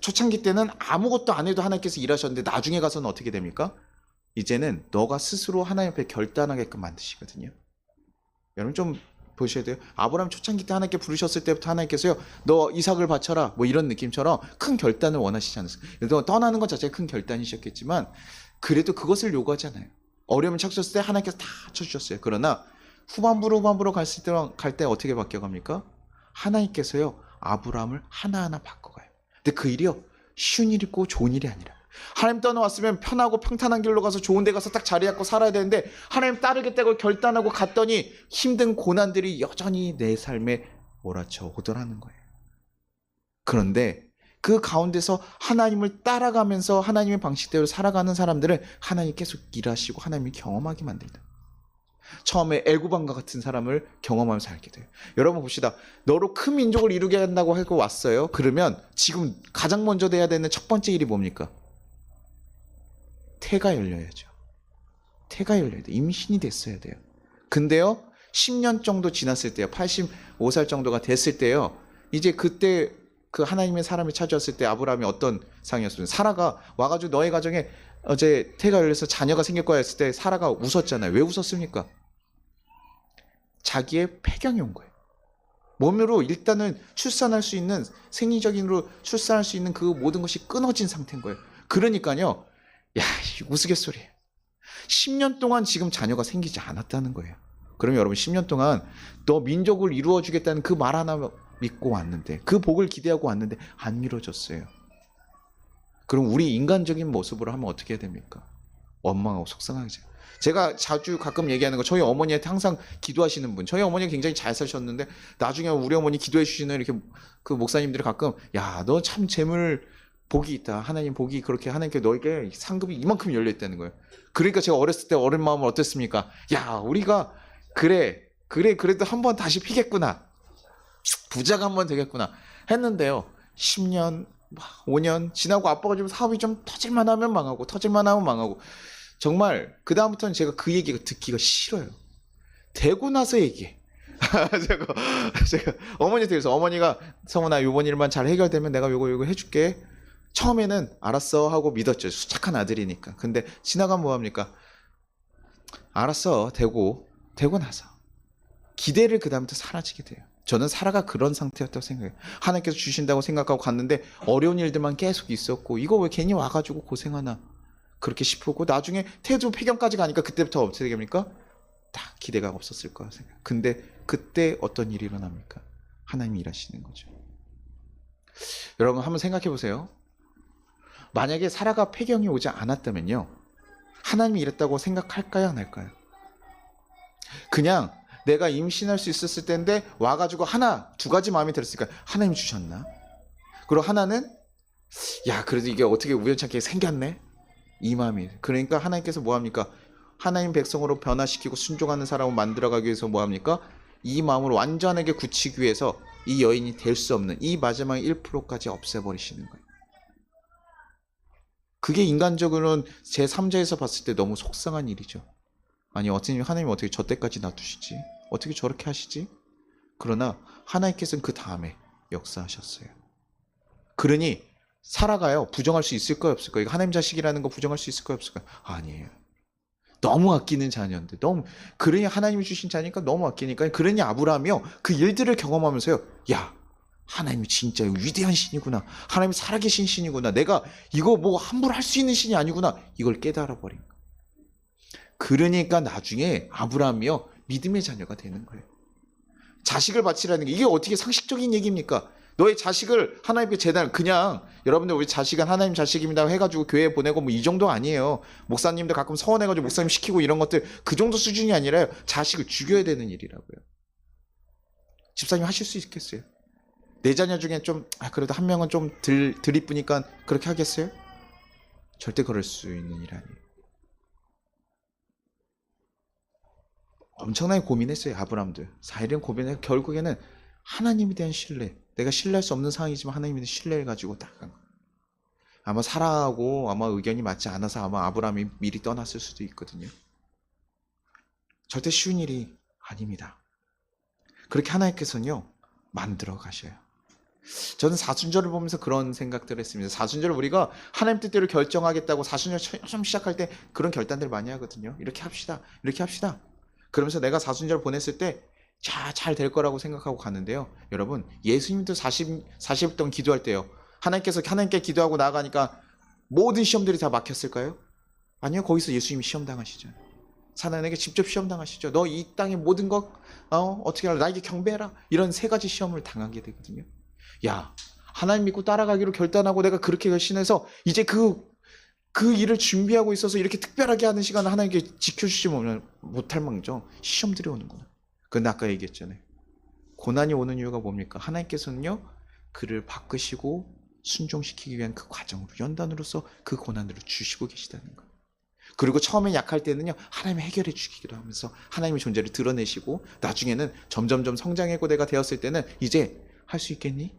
초창기 때는 아무것도 안 해도 하나님께서 일하셨는데 나중에 가서는 어떻게 됩니까? 이제는 너가 스스로 하나님 앞에 결단하게끔 만드시거든요. 여러분 좀 보셔야 돼요. 아브라함 초창기 때 하나님께 부르셨을 때부터 하나님께서요, 너 이삭을 바쳐라 뭐 이런 느낌처럼 큰 결단을 원하시지 않았어요. 너 떠나는 것 자체가 큰 결단이셨겠지만 그래도 그것을 요구하잖아요. 어려움을 찾으셨을 때 하나님께서 다 쳐주셨어요. 그러나 후반부로 갈 때 어떻게 바뀌어갑니까? 하나님께서요 아브라함을 하나하나 바꿔가요. 근데 그 일이요 쉬운 일이고 좋은 일이 아니라, 하나님 떠나왔으면 편하고 평탄한 길로 가서 좋은 데 가서 딱 자리 잡고 살아야 되는데 하나님 따르겠다고 결단하고 갔더니 힘든 고난들이 여전히 내 삶에 몰아쳐 오더라는 거예요. 그런데 그 가운데서 하나님을 따라가면서 하나님의 방식대로 살아가는 사람들은 하나님이 계속 일하시고 하나님이 경험하게 만든다. 처음에 애굽왕과 같은 사람을 경험하면서 살게 돼요. 여러분 봅시다. 너로 큰 민족을 이루게 한다고 하고 왔어요. 그러면 지금 가장 먼저 돼야 되는 첫 번째 일이 뭡니까? 태가 열려야죠. 태가 열려야 돼요. 임신이 됐어야 돼요. 근데요 10년 정도 지났을 때요, 85살 정도가 됐을 때요, 이제 그때 그 하나님의 사람이 찾아왔을 때 아브라함이 어떤 상이었습니까? 사라가 와가지고 너의 가정에 어제 태가 열려서 자녀가 생길 거야 했을 때 사라가 웃었잖아요. 왜 웃었습니까? 자기의 폐경이 온 거예요. 몸으로 일단은 출산할 수 있는, 생리적인으로 출산할 수 있는 그 모든 것이 끊어진 상태인 거예요. 그러니까요, 야, 우스갯소리예요. 10년 동안 지금 자녀가 생기지 않았다는 거예요. 그러면 여러분 10년 동안 너 민족을 이루어주겠다는 그 말 하나 믿고 왔는데, 그 복을 기대하고 왔는데 안 이루어졌어요. 그럼 우리 인간적인 모습으로 하면 어떻게 해야 됩니까? 원망하고 속상하죠. 제가 자주 가끔 얘기하는 거, 저희 어머니한테 항상 기도하시는 분, 저희 어머니가 굉장히 잘 사셨는데 나중에 우리 어머니 기도해 주시는 이렇게 그 목사님들이 가끔, 야, 너 참 재물 복이 있다. 하나님 복이 그렇게 하나님께 너에게 상급이 이만큼 열려 있다는 거예요. 그러니까 제가 어렸을 때 어린 마음은 어땠습니까? 야, 우리가 그래도 한번 다시 피겠구나. 부자가 한번 되겠구나 했는데요. 10년, 5년 지나고 아빠가 좀 사업이 좀 터질만 하면 망하고 정말 그 다음부터는 제가 그 얘기가 듣기가 싫어요. 되고 나서 얘기해. 제가 어머니한테 그래서, 어머니가 성훈아 이번 일만 잘 해결되면 내가 요거 해줄게. 처음에는 알았어 하고 믿었죠. 착한 아들이니까. 근데 지나가면 뭐합니까? 알았어. 되고 나서 기대를 그 다음부터 사라지게 돼요. 저는 사라가 그런 상태였다고 생각해요. 하나님께서 주신다고 생각하고 갔는데 어려운 일들만 계속 있었고, 이거 왜 괜히 와가지고 고생하나 그렇게 싶고, 나중에 태도 폐경까지 가니까 그때부터 어떻게 됩니까? 다 기대가 없었을 거라 생각. 근데 그때 어떤 일이 일어납니까? 하나님이 일하시는 거죠. 여러분 한번 생각해 보세요. 만약에 사라가 폐경이 오지 않았다면요, 하나님이 이랬다고 생각할까요, 안 할까요? 그냥 내가 임신할 수 있었을 때인데 와가지고 하나, 두 가지 마음이 들었으니까 하나님이 주셨나? 그리고 하나는, 야, 그래도 이게 어떻게 우연찮게 생겼네? 이 마음이. 그러니까 하나님께서 뭐합니까? 하나님 백성으로 변화시키고 순종하는 사람을 만들어가기 위해서 뭐합니까? 이 마음을 완전하게 굳히기 위해서 이 여인이 될 수 없는 이 마지막 1%까지 없애버리시는 거예요. 그게 인간적으로는 제3자에서 봤을 때 너무 속상한 일이죠. 아니, 하나님이 어떻게 저 때까지 놔두시지? 어떻게 저렇게 하시지? 그러나 하나님께서는 그 다음에 역사하셨어요. 그러니 사라가요, 부정할 수 있을까요, 없을까요? 하나님 자식이라는 거 부정할 수 있을까요, 없을까요? 아니에요. 너무 아끼는 자녀인데, 그러니 하나님이 주신 자니까 너무 아끼니까, 그러니 아브라함이요, 그 일들을 경험하면서요, 야, 하나님이 진짜 위대한 신이구나. 하나님이 살아계신 신이구나. 내가 이거 뭐 함부로 할 수 있는 신이 아니구나. 이걸 깨달아 버린 거예요. 그러니까 나중에 아브라함이요, 믿음의 자녀가 되는 거예요. 자식을 바치라는 게 이게 어떻게 상식적인 얘기입니까? 너의 자식을 하나님께 재단, 그냥 여러분들 우리 자식은 하나님 자식입니다 해가지고 교회에 보내고 뭐 이 정도 아니에요. 목사님들 가끔 서원해가지고 목사님 시키고 이런 것들 그 정도 수준이 아니라 자식을 죽여야 되는 일이라고요. 집사님 하실 수 있겠어요? 내 자녀 중에 좀 그래도 한 명은 좀 덜 이쁘니까 그렇게 하겠어요? 절대 그럴 수 있는 일 아니에요. 엄청나게 고민했어요. 아브라함도 4일은 고민해. 결국에는 하나님에 대한 신뢰, 내가 신뢰할 수 없는 상황이지만 하나님에 대한 신뢰를 가지고 딱 간 거예요. 아마 사라하고 아마 의견이 맞지 않아서 아마 아브라함이 미리 떠났을 수도 있거든요. 절대 쉬운 일이 아닙니다. 그렇게 하나님께서는요 만들어 가셔요. 저는 사순절을 보면서 그런 생각들을 했습니다. 사순절을 우리가 하나님 뜻대로 결정하겠다고 사순절 처음 시작할 때 그런 결단들 많이 하거든요. 이렇게 합시다. 이렇게 합시다. 그러면서 내가 사순절 보냈을 때 잘 될 거라고 생각하고 갔는데요. 여러분, 예수님도 40일 동안 기도할 때요. 하나님께 기도하고 나아가니까 모든 시험들이 다 막혔을까요? 아니요. 거기서 예수님이 시험 당하시죠. 사나에게 직접 시험 당하시죠. 너 이 땅의 모든 것 어떻게 하라? 나에게 경배해라. 이런 3가지 시험을 당하게 되거든요. 야, 하나님 믿고 따라가기로 결단하고 내가 그렇게 결심해서 이제 그 일을 준비하고 있어서 이렇게 특별하게 하는 시간을 하나님께 지켜주지 못할 망정 시험들이 오는구나. 근데 아까 얘기했잖아요. 고난이 오는 이유가 뭡니까? 하나님께서는요 그를 바꾸시고 순종시키기 위한 그 과정으로 연단으로서 그 고난들을 주시고 계시다는 거예요. 그리고 처음에 약할 때는요 하나님이 해결해 주기로 하면서 하나님의 존재를 드러내시고 나중에는 점점점 성장의 고대가 되었을 때는 이제 할 수 있겠니?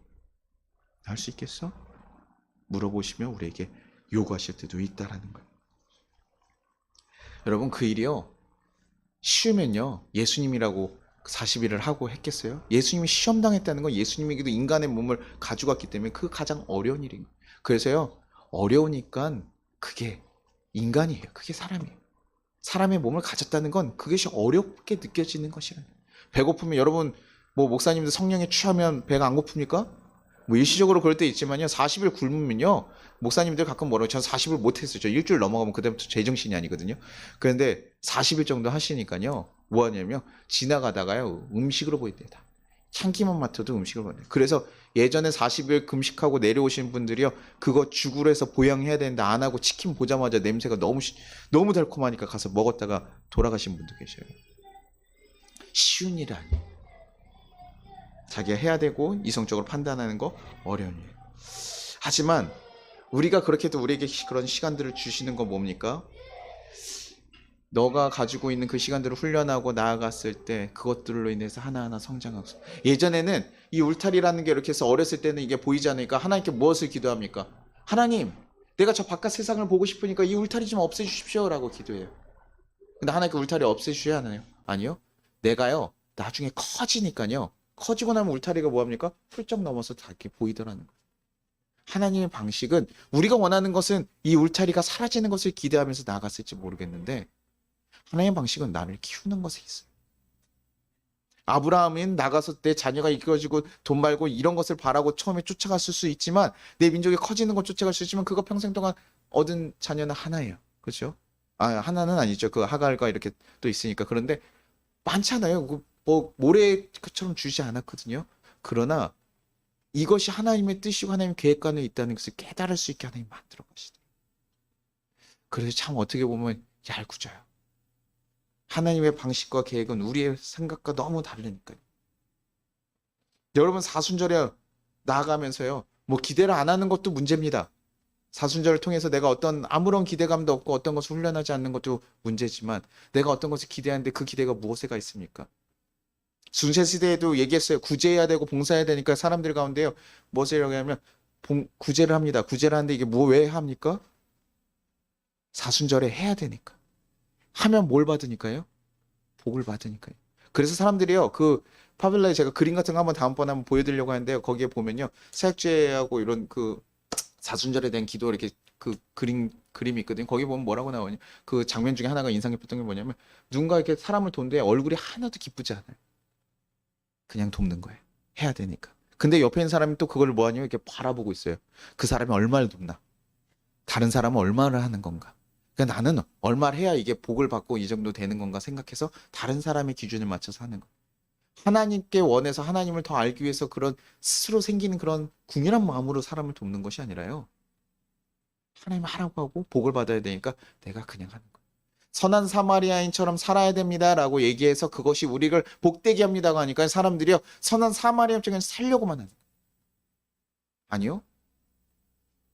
할 수 있겠어? 물어보시며 우리에게 요구하실 때도 있다라는 거예요. 여러분 그 일이요 쉬우면요 예수님이라고 40일을 하고 했겠어요? 예수님이 시험당했다는 건 예수님에게도 인간의 몸을 가져갔기 때문에 그 가장 어려운 일인 거예요. 그래서요 어려우니까 그게 인간이에요. 그게 사람이에요. 사람의 몸을 가졌다는 건 그것이 어렵게 느껴지는 것이라는 거예요. 배고프면 여러분 뭐 목사님들 성령에 취하면 배가 안 고픕니까? 뭐 일시적으로 그럴 때 있지만요 40일 굶으면요 목사님들 가끔 뭐라고 전 40일 못했어요. 저 일주일 넘어가면 그때부터 제정신이 아니거든요. 그런데 40일 정도 하시니까요 뭐 하냐면 지나가다가요 음식으로 보인대요. 향기만 맡아도 음식으로 보인대요. 그래서 예전에 40일 금식하고 내려오신 분들이요 그거 죽으로 해서 보양해야 되는데 안 하고 치킨 보자마자 냄새가 너무 달콤하니까 가서 먹었다가 돌아가신 분도 계셔요. 쉬운 일 아니에요. 자기가 해야 되고 이성적으로 판단하는 거 어려운 일. 하지만 우리가 그렇게 해도 우리에게 그런 시간들을 주시는 건 뭡니까? 너가 가지고 있는 그 시간들을 훈련하고 나아갔을 때 그것들로 인해서 하나하나 성장하고. 예전에는 이 울타리라는 게 이렇게 해서 어렸을 때는 이게 보이지 않으니까 하나님께 무엇을 기도합니까? 하나님, 내가 저 바깥 세상을 보고 싶으니까 이 울타리 좀 없애주십시오 라고 기도해요. 근데 하나님께 울타리 없애주셔야 하나요? 아니요. 내가요 나중에 커지니까요 커지고 나면 울타리가 뭐합니까? 훌쩍 넘어서 다 이렇게 보이더라는 거예요. 하나님의 방식은 우리가 원하는 것은 이 울타리가 사라지는 것을 기대하면서 나아갔을지 모르겠는데 하나님의 방식은 나를 키우는 것에 있어요. 아브라함은 나가서 내 자녀가 이끌어지고 돈 벌고 이런 것을 바라고 처음에 쫓아갔을 수 있지만 내 민족이 커지는 것 쫓아갈 수 있지만 그거 평생 동안 얻은 자녀는 하나예요. 그렇죠? 하나는 아니죠. 그 하갈과 이렇게 또 있으니까. 그런데 많잖아요. 뭐 모래처럼 주지 않았거든요. 그러나 이것이 하나님의 뜻이고 하나님의 계획관에 있다는 것을 깨달을 수 있게 하나님 만들어 가시다. 그래서 참 어떻게 보면 얄궂어요. 하나님의 방식과 계획은 우리의 생각과 너무 다르니까요. 여러분 사순절에 나아가면서요. 뭐 기대를 안 하는 것도 문제입니다. 사순절을 통해서 내가 아무런 기대감도 없고 어떤 것을 훈련하지 않는 것도 문제지만 내가 어떤 것을 기대하는데 그 기대가 무엇에가 있습니까? 중세시대에도 얘기했어요. 구제해야 되고 봉사해야 되니까 사람들 가운데요. 무엇을 하냐면 구제를 합니다. 구제를 하는데 이게 왜 합니까? 사순절에 해야 되니까. 하면 뭘 받으니까요? 복을 받으니까요. 그래서 사람들이요. 그 파벨라에 제가 그림 같은 거 다음번에 한번 보여드리려고 하는데요. 거기에 보면요. 사역제하고 이런 그 사순절에 대한 기도 이렇게 그 그림이 있거든요. 거기 보면 뭐라고 나오냐. 그 장면 중에 하나가 인상 깊었던 게 뭐냐면 누군가 이렇게 사람을 돕는데 얼굴이 하나도 기쁘지 않아요. 그냥 돕는 거예요. 해야 되니까. 근데 옆에 있는 사람이 또 그걸 뭐하냐 이렇게 바라보고 있어요. 그 사람이 얼마를 돕나. 다른 사람은 얼마를 하는 건가. 그러니까 나는 얼마를 해야 이게 복을 받고 이 정도 되는 건가 생각해서 다른 사람의 기준을 맞춰서 하는 거예요. 하나님께 원해서 하나님을 더 알기 위해서 그런 스스로 생기는 그런 궁일한 마음으로 사람을 돕는 것이 아니라요. 하나님 하라고 하고 복을 받아야 되니까 내가 그냥 하는 거예요. 선한 사마리아인처럼 살아야 됩니다라고 얘기해서 그것이 우리를 복되게 합니다고 하니까 사람들이요 선한 사마리아인처럼 살려고만 하는 거예요. 아니요.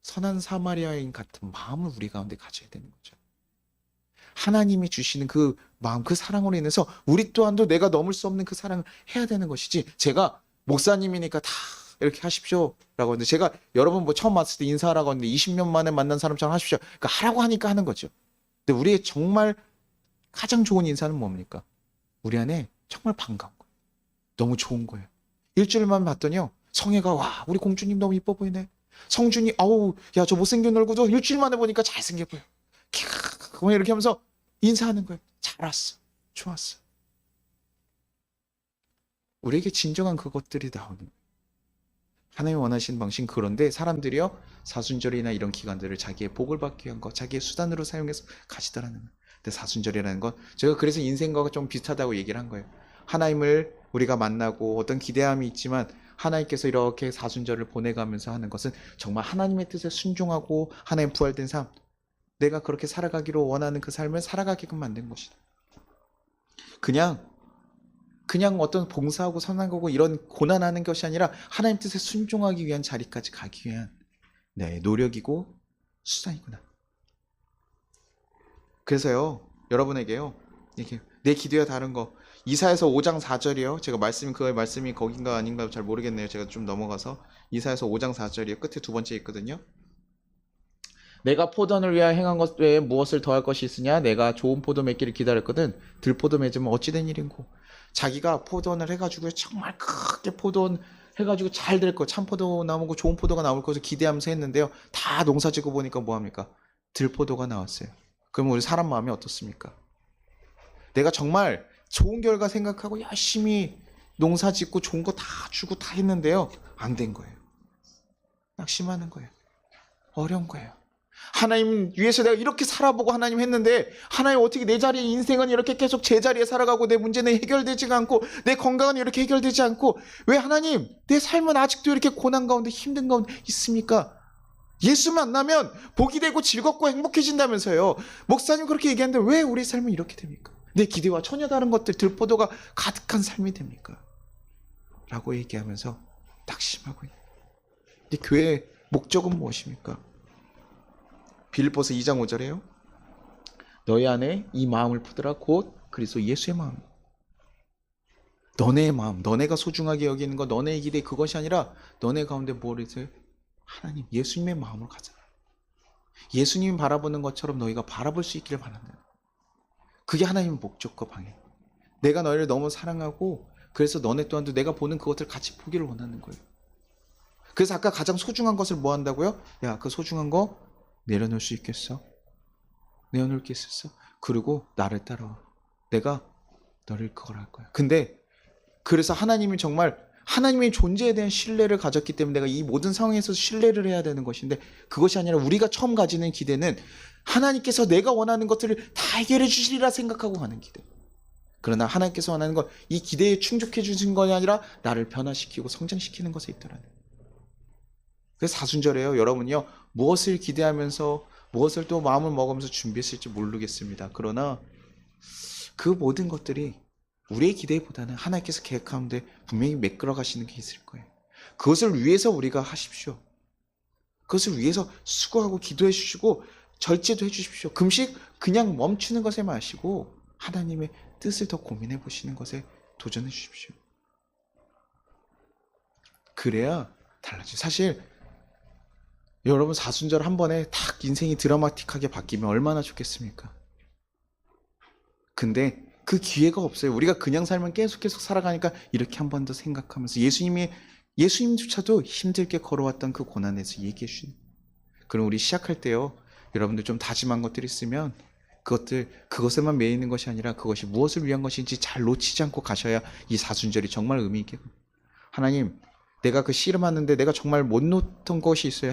선한 사마리아인 같은 마음을 우리 가운데 가져야 되는 거죠. 하나님이 주시는 그 마음, 그 사랑으로 인해서 우리 또한도 내가 넘을 수 없는 그 사랑을 해야 되는 것이지, 제가 목사님이니까 다 이렇게 하십시오 라고 하는데, 제가 여러분 뭐 처음 왔을 때 인사하라고 하는데 20년 만에 만난 사람처럼 하십시오, 그러니까 하라고 하니까 하는 거죠. 근데 우리의 정말 가장 좋은 인사는 뭡니까? 우리 안에 정말 반가운 거예요. 너무 좋은 거예요. 일주일만 봤더니요 성혜가 와 우리 공주님 너무 이뻐 보이네, 성준이 아우 야 저 못생긴 얼굴도 일주일 만에 보니까 잘생겨 보여, 캬 이렇게 하면서 인사하는 거예요. 잘 왔어, 좋았어. 우리에게 진정한 그것들이 나오는 거예요. 하나님이 원하시는 방식은 그런데 사람들이요 사순절이나 이런 기간들을 자기의 복을 받기 위한 것, 자기의 수단으로 사용해서 가지더라는 거예요. 근데 사순절이라는 건 제가 그래서 인생과 좀 비슷하다고 얘기를 한 거예요. 하나님을 우리가 만나고 어떤 기대함이 있지만 하나님께서 이렇게 사순절을 보내가면서 하는 것은 정말 하나님의 뜻에 순종하고 하나님 부활된 삶, 내가 그렇게 살아가기로 원하는 그 삶을 살아가게끔 만든 것이다. 그냥 어떤 봉사하고 선한 거고 이런 고난하는 것이 아니라 하나님 뜻에 순종하기 위한 자리까지 가기 위한 노력이고 수단이구나. 그래서요 여러분에게요 이렇게 내 기도와 다른 거, 이사야서 5장 4절이요 제가 그 말씀이 거긴가 아닌가 잘 모르겠네요. 제가 좀 넘어가서 이사야서 5장 4절이요 끝에 두 번째 있거든요. 내가 포도원을 위하여 행한 것 외에 무엇을 더할 것이 있으냐? 내가 좋은 포도 맺기를 기다렸거든 들포도 맺으면 어찌 된 일인고. 자기가 포도원을 해가지고 정말 크게 포도원 해가지고 잘 될 거, 참포도 나오고 좋은 포도가 나올 것을 기대하면서 했는데요 다 농사짓고 보니까 뭐합니까? 들포도가 나왔어요. 그러면 우리 사람 마음이 어떻습니까? 내가 정말 좋은 결과 생각하고 열심히 농사짓고 좋은 거 다 주고 다 했는데요 안 된 거예요. 낙심하는 거예요. 어려운 거예요. 하나님 위해서 내가 이렇게 살아보고 하나님 했는데 하나님 어떻게 내 자리에 인생은 이렇게 계속 제자리에 살아가고 내 문제는 해결되지가 않고 내 건강은 이렇게 해결되지 않고 왜 하나님 내 삶은 아직도 이렇게 고난 가운데 힘든 가운데 있습니까? 예수 만나면 복이 되고 즐겁고 행복해진다면서요. 목사님 그렇게 얘기하는데 왜 우리 삶은 이렇게 됩니까? 내 기대와 전혀 다른 것들 들포도가 가득한 삶이 됩니까? 라고 얘기하면서 낙심하고 있는. 근데 교회의 목적은 무엇입니까? 빌립보서 2장 5절에요. 너희 안에 이 마음을 품으라 곧 그리스도 예수의 마음. 너네의 마음, 너네가 소중하게 여기는 거, 너네의 기대 그것이 아니라 너네 가운데 무엇을 하나님, 예수님의 마음을 가져라. 예수님이 바라보는 것처럼 너희가 바라볼 수 있기를 바란다. 그게 하나님의 목적과 방향. 내가 너희를 너무 사랑하고 그래서 너네 또한도 내가 보는 그것을 같이 보기를 원하는 거예요. 그래서 아까 가장 소중한 것을 뭐 한다고요? 야, 그 소중한 거 내려놓을 수 있겠어? 내려놓을 게 있었어? 그리고 나를 따라와. 내가 너를 그걸 할 거야. 근데 그래서 하나님이 정말 하나님의 존재에 대한 신뢰를 가졌기 때문에 내가 이 모든 상황에서 신뢰를 해야 되는 것인데 그것이 아니라 우리가 처음 가지는 기대는 하나님께서 내가 원하는 것들을 다 해결해 주시리라 생각하고 하는 기대. 그러나 하나님께서 원하는 건 이 기대에 충족해 주신 것이 아니라 나를 변화시키고 성장시키는 것에 있더라는. 그래서 사순절에요. 여러분이요. 무엇을 기대하면서 무엇을 또 마음을 먹으면서 준비했을지 모르겠습니다. 그러나 그 모든 것들이 우리의 기대보다는 하나님께서 계획 가운데 분명히 매끌어 가시는 게 있을 거예요. 그것을 위해서 우리가 하십시오. 그것을 위해서 수고하고 기도해 주시고 절제도 해 주십시오. 금식 그냥 멈추는 것에 마시고 하나님의 뜻을 더 고민해 보시는 것에 도전해 주십시오. 그래야 달라져요. 사실 여러분 사순절 한 번에 딱 인생이 드라마틱하게 바뀌면 얼마나 좋겠습니까? 근데 그 기회가 없어요. 우리가 그냥 살면 계속 살아가니까 이렇게 한 번 더 생각하면서 예수님조차도 힘들게 걸어왔던 그 고난에서 얘기해 주시는. 그럼 우리 시작할 때요. 여러분들 좀 다짐한 것들이 있으면 그것에만 매이는 것이 아니라 그것이 무엇을 위한 것인지 잘 놓치지 않고 가셔야 이 사순절이 정말 의미 있게. 하나님, 내가 그 씨름하는데 내가 정말 못 놓던 것이 있어요.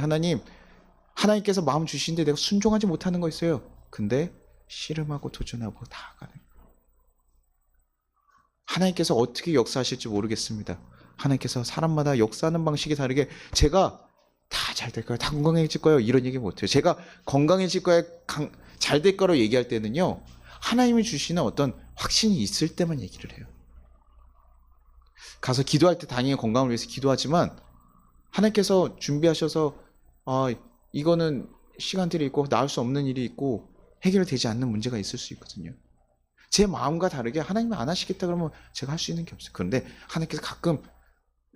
하나님께서 마음 주시는데 내가 순종하지 못하는 거 있어요. 근데 씨름하고 도전하고 다 가는. 하나님께서 어떻게 역사하실지 모르겠습니다. 하나님께서 사람마다 역사하는 방식이 다르게 제가 다 잘 될 거예요. 다 건강해질 거예요. 이런 얘기 못해요. 제가 건강해질 거예요. 잘 될 거라고 얘기할 때는요. 하나님이 주시는 어떤 확신이 있을 때만 얘기를 해요. 가서 기도할 때 당연히 건강을 위해서 기도하지만 하나님께서 준비하셔서 이거는 시간들이 있고 나을 수 없는 일이 있고 해결되지 않는 문제가 있을 수 있거든요. 제 마음과 다르게 하나님이 안 하시겠다 그러면 제가 할 수 있는 게 없어요. 그런데 하나님께서 가끔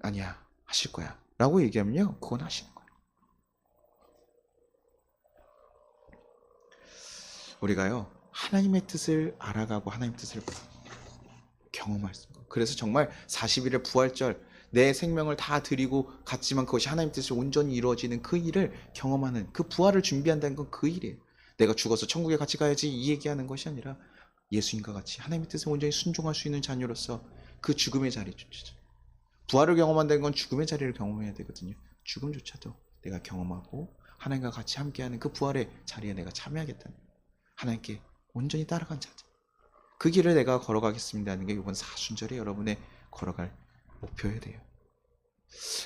아니야 하실 거야 라고 얘기하면요 그건 하시는 거예요. 우리가요 하나님의 뜻을 알아가고 하나님의 뜻을 경험할 수 있고 그래서 정말 40일의 부활절 내 생명을 다 드리고 갔지만 그것이 하나님의 뜻이 온전히 이루어지는 그 일을 경험하는 그 부활을 준비한다는 건 그 일이에요. 내가 죽어서 천국에 같이 가야지 이 얘기하는 것이 아니라 예수님과 같이 하나님의 뜻에 온전히 순종할 수 있는 자녀로서 그 죽음의 자리에 쫓죠. 부활을 경험한다는 건 죽음의 자리를 경험해야 되거든요. 죽음조차도 내가 경험하고 하나님과 같이 함께하는 그 부활의 자리에 내가 참여하겠다는 하나님께 온전히 따라간 자들. 그 길을 내가 걸어가겠습니다 하는 게 이번 사순절에 여러분의 걸어갈 목표여야 돼요.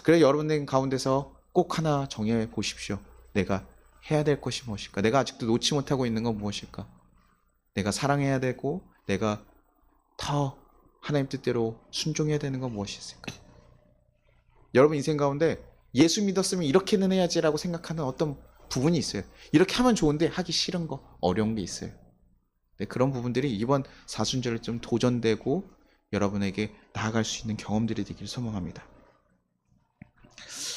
그래 여러분들 가운데서 꼭 하나 정해 보십시오. 내가 해야 될 것이 무엇일까? 내가 아직도 놓지 못하고 있는 건 무엇일까? 내가 사랑해야 되고 내가 더 하나님 뜻대로 순종해야 되는 건 무엇이 있을까? 여러분 인생 가운데 예수 믿었으면 이렇게는 해야지라고 생각하는 어떤 부분이 있어요. 이렇게 하면 좋은데 하기 싫은 거, 어려운 게 있어요. 네, 그런 부분들이 이번 사순절에 좀 도전되고 여러분에게 나아갈 수 있는 경험들이 되길 소망합니다.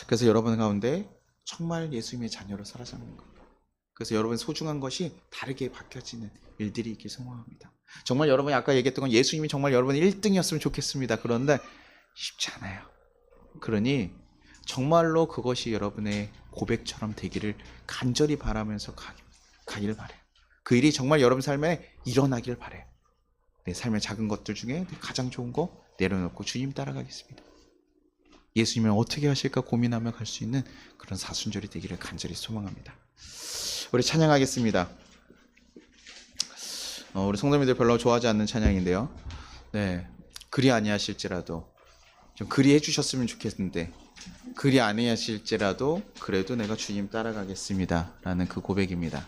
그래서 여러분 가운데 정말 예수님의 자녀로 살아가는 것. 그래서 여러분의 소중한 것이 다르게 바뀌어지는 일들이 있길 소망합니다. 정말 여러분이 아까 얘기했던 건 예수님이 정말 여러분의 1등이었으면 좋겠습니다. 그런데 쉽지 않아요. 그러니 정말로 그것이 여러분의 고백처럼 되기를 간절히 바라면서 가기를 바래요. 그 일이 정말 여러분 삶에 일어나길 바래요. 내 삶의 작은 것들 중에 가장 좋은 거 내려놓고 주님 따라가겠습니다. 예수님을 어떻게 하실까 고민하며 갈 수 있는 그런 사순절이 되기를 간절히 소망합니다. 우리 찬양하겠습니다. 우리 성도님들 별로 좋아하지 않는 찬양인데요. 네, 그리 아니하실지라도 좀 그리 해주셨으면 좋겠는데 그리 아니하실지라도 그래도 내가 주님 따라가겠습니다 라는 그 고백입니다.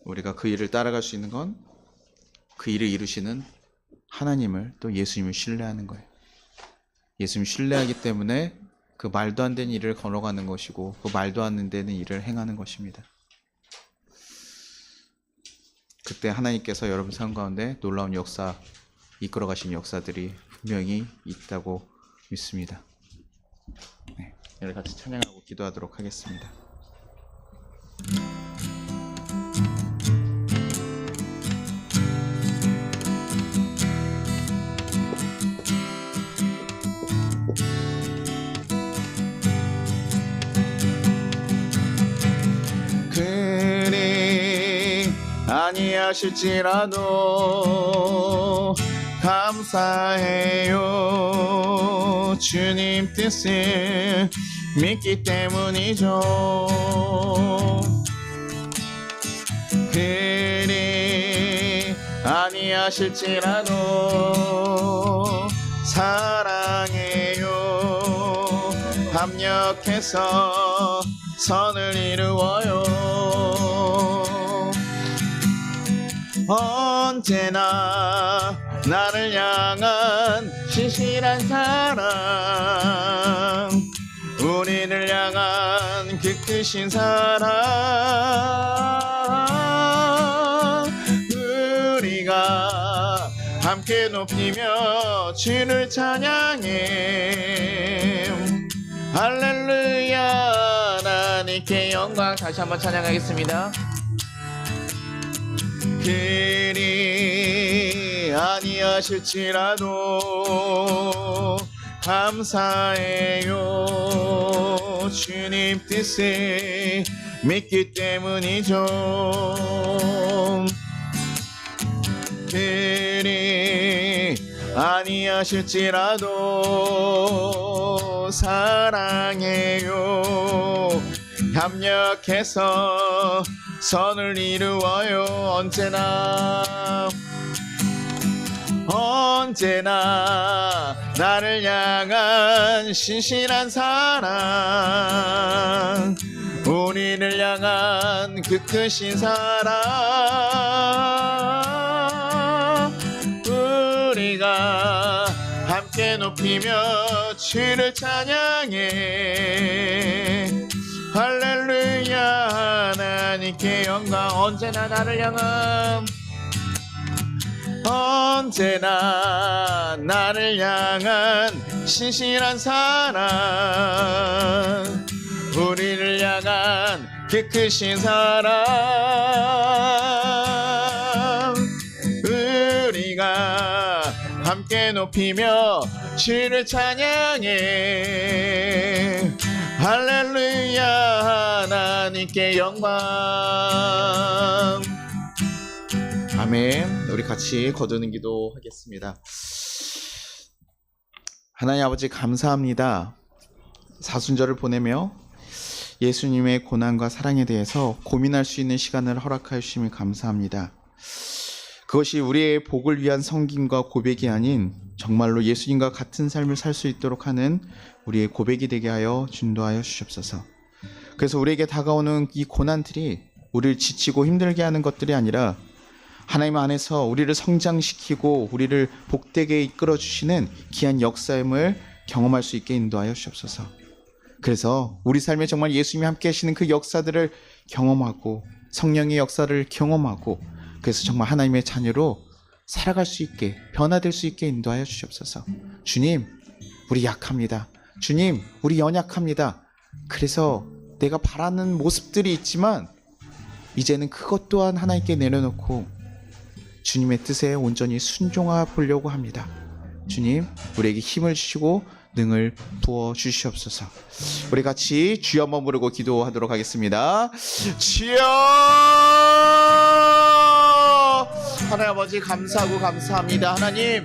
우리가 그 일을 따라갈 수 있는 건 그 일을 이루시는 하나님을 또 예수님을 신뢰하는 거예요. 예수님을 신뢰하기 때문에 그 말도 안 되는 일을 걸어가는 것이고 그 말도 안 되는 일을 행하는 것입니다. 그때 하나님께서 여러분 삶 가운데 놀라운 역사, 이끌어 가신 역사들이 분명히 있다고 믿습니다. 네, 오늘 같이 찬양하고 기도하도록 하겠습니다. 아니하실지라도 감사해요. 주님 뜻을 믿기 때문이죠. 그리 아니하실지라도 사랑해요. 합력해서 선을 이루어요. 언제나 나를 향한 신실한 사랑, 우리를 향한 그 크신 사랑, 우리가 함께 높이며 주를 찬양해. 할렐루야 하나님께 영광. 다시 한번 찬양하겠습니다. 그리 아니하실지라도 감사해요. 주님 뜻을 믿기 때문이죠. 그리 아니하실지라도 사랑해요. 협력해서 선을 이루어요. 언제나 나를 향한 신실한 사랑, 우리를 향한 그 크신 사랑, 우리가 함께 높이며 주를 찬양해. 할렐루야. 하나님께 영광. 언제나 나를 향한, 언제나 나를 향한 신실한 사랑, 우리를 향한 그 크신 사랑, 우리가 함께 높이며 주를 찬양해. 할렐루야. 하나님께 영광. 아멘. 우리 같이 거두는 기도 하겠습니다. 하나님 아버지 감사합니다. 사순절을 보내며 예수님의 고난과 사랑에 대해서 고민할 수 있는 시간을 허락하여 주시면 감사합니다. 그것이 우리의 복을 위한 섬김과 고백이 아닌 정말로 예수님과 같은 삶을 살 수 있도록 하는 우리의 고백이 되게 하여 준도하여 주시옵소서. 그래서 우리에게 다가오는 이 고난들이 우리를 지치고 힘들게 하는 것들이 아니라 하나님 안에서 우리를 성장시키고 우리를 복되게 이끌어 주시는 귀한 역사임을 경험할 수 있게 인도하여 주옵소서. 그래서 우리 삶에 정말 예수님이 함께 하시는 그 역사들을 경험하고 성령의 역사를 경험하고, 그래서 정말 하나님의 자녀로 살아갈 수 있게, 변화될 수 있게 인도하여 주시옵소서. 주님, 우리 약합니다. 주님, 우리 연약합니다. 그래서 내가 바라는 모습들이 있지만 이제는 그것 또한 하나님께 내려놓고 주님의 뜻에 온전히 순종하 보려고 합니다. 주님, 우리에게 힘을 주시고 능을 부어 주시옵소서. 우리 같이 주여 한번 부르고 기도하도록 하겠습니다. 주여! 하나님 아버지 감사하고 감사합니다. 하나님,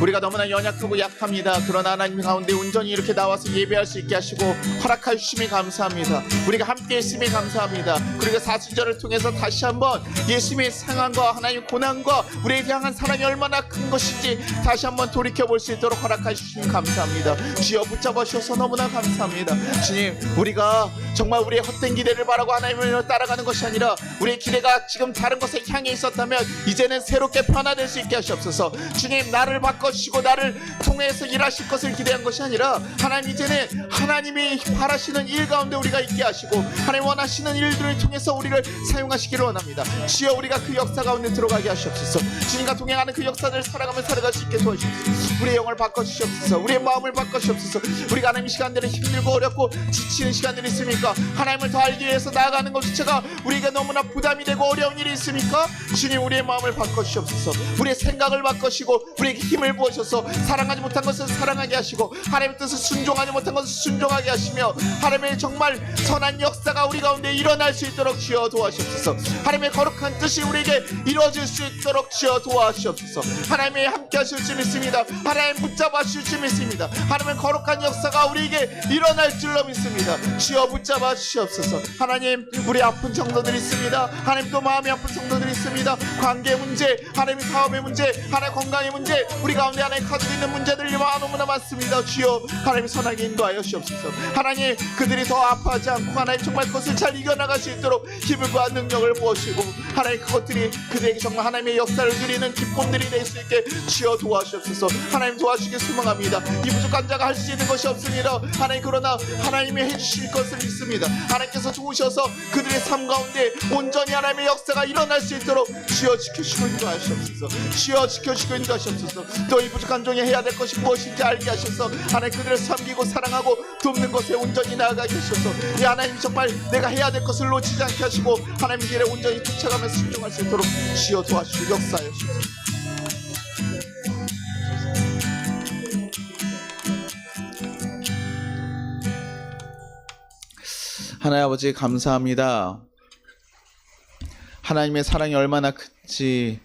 우리가 너무나 연약하고 약합니다. 그러나 하나님 가운데 온전히 이렇게 나와서 예배할 수 있게 하시고 허락해 주심이 감사합니다. 우리가 함께 했음이 감사합니다. 그리고 사순절을 통해서 다시 한번 예수님의 상황과 하나님의 고난과 우리에게 향한 사랑이 얼마나 큰 것인지 다시 한번 돌이켜볼 수 있도록 허락해 주심이 감사합니다. 주여 붙잡아 주셔서 너무나 감사합니다. 주님, 우리가 정말 우리의 헛된 기대를 바라고 하나님을 따라가는 것이 아니라 우리의 기대가 지금 다른 것에 향해 있었다면 이제는 새롭게 변화될 수 있게 하시옵소서. 주님, 나를 바꿔주시고 나를 통해서 일하실 것을 기대한 것이 아니라 하나님, 이제는 하나님이 바라시는 일 가운데 우리가 있게 하시고 하나님 원하시는 일들을 통해서 우리를 사용하시기를 원합니다. 주여, 우리가 그 역사 가운데 들어가게 하시옵소서. 주님과 동행하는 그 역사들을 살아가며 살아갈 수 있게 도와주시옵소서. 우리의 영을 바꿔주시옵소서. 우리의 마음을 바꿔주시옵소서. 우리가 하나님 시간들은 힘들고 어렵고 지치는 시간들이 있습니까? 하나님을 더 알기 위해서 나아가는 것 자체가 우리에게 너무나 부담이 되고 어려운 일이 있습니까? 주님, 우리의 마음을 바꿔주시옵소서. 우리의 생각을 바꾸시고 우리에게 힘을 부어셔서 사랑하지 못한 것을 사랑하게 하시고 하나님의 뜻을 순종하지 못한 것을 순종하게 하시며 하나님의 정말 선한 역사가 우리 가운데 일어날 수 있도록 주여 도와주옵소서. 하나님의 거룩한 뜻이 우리에게 이루어질 수 있도록 주여 도와주옵소서. 하나님의 함께 하실 줄 믿습니다. 하나님 붙잡아 주실 줄 믿습니다. 하나님의 거룩한 역사가 우리에게 일어날 줄로 믿습니다. 주여 붙잡아 주시옵소서. 하나님, 우리 아픈 성도들이 있습니다. 하나님, 또 마음이 아픈 성도들이 있습니다. 관계 문제, 하나님 사업의 문제, 하나님 건강의 문제, 우리 가운데 하나님 가지고 있는 문제들이 너무나 많습니다. 주여, 하나님 선하게 인도하여 주옵소서. 하나님, 그들이 더 아파하지 않고 하나님 정말 그것을 잘 이겨나갈 수 있도록 힘과 능력을 부어주시고 하나님 그것들이 그들에게 정말 하나님의 역사를 누리는 기쁨들이 될 수 있게 주여 도와주옵소서. 하나님 도와주시길 소망합니다. 이 부족한 자가 할 수 있는 것이 없습니다. 하나님, 그러나 하나님이 해주실 것을 믿습니다. 하나님께서 도우셔서 그들의 삶 가운데 온전히 하나님의 역사가 일어날 수 있도록 주여 지켜주시고 인도하시옵소서. 주여 지켜주시고 인도하시옵소서. 또 이 부족한 종이 해야 될 것이 무엇인지 알게 하셔서 하나님 그들을 섬기고 사랑하고 돕는 것에 온전히 나아가게 하셔서 이 하나님 정말 내가 해야 될 것을 놓치지 않게 하시고 하나님 길에 온전히 쫓아가면서 순종할 수 있도록 주여 도와주시고 역사하여 주옵소서. 하나님 아버지 감사합니다. 하나님의 사랑이 얼마나 큰지,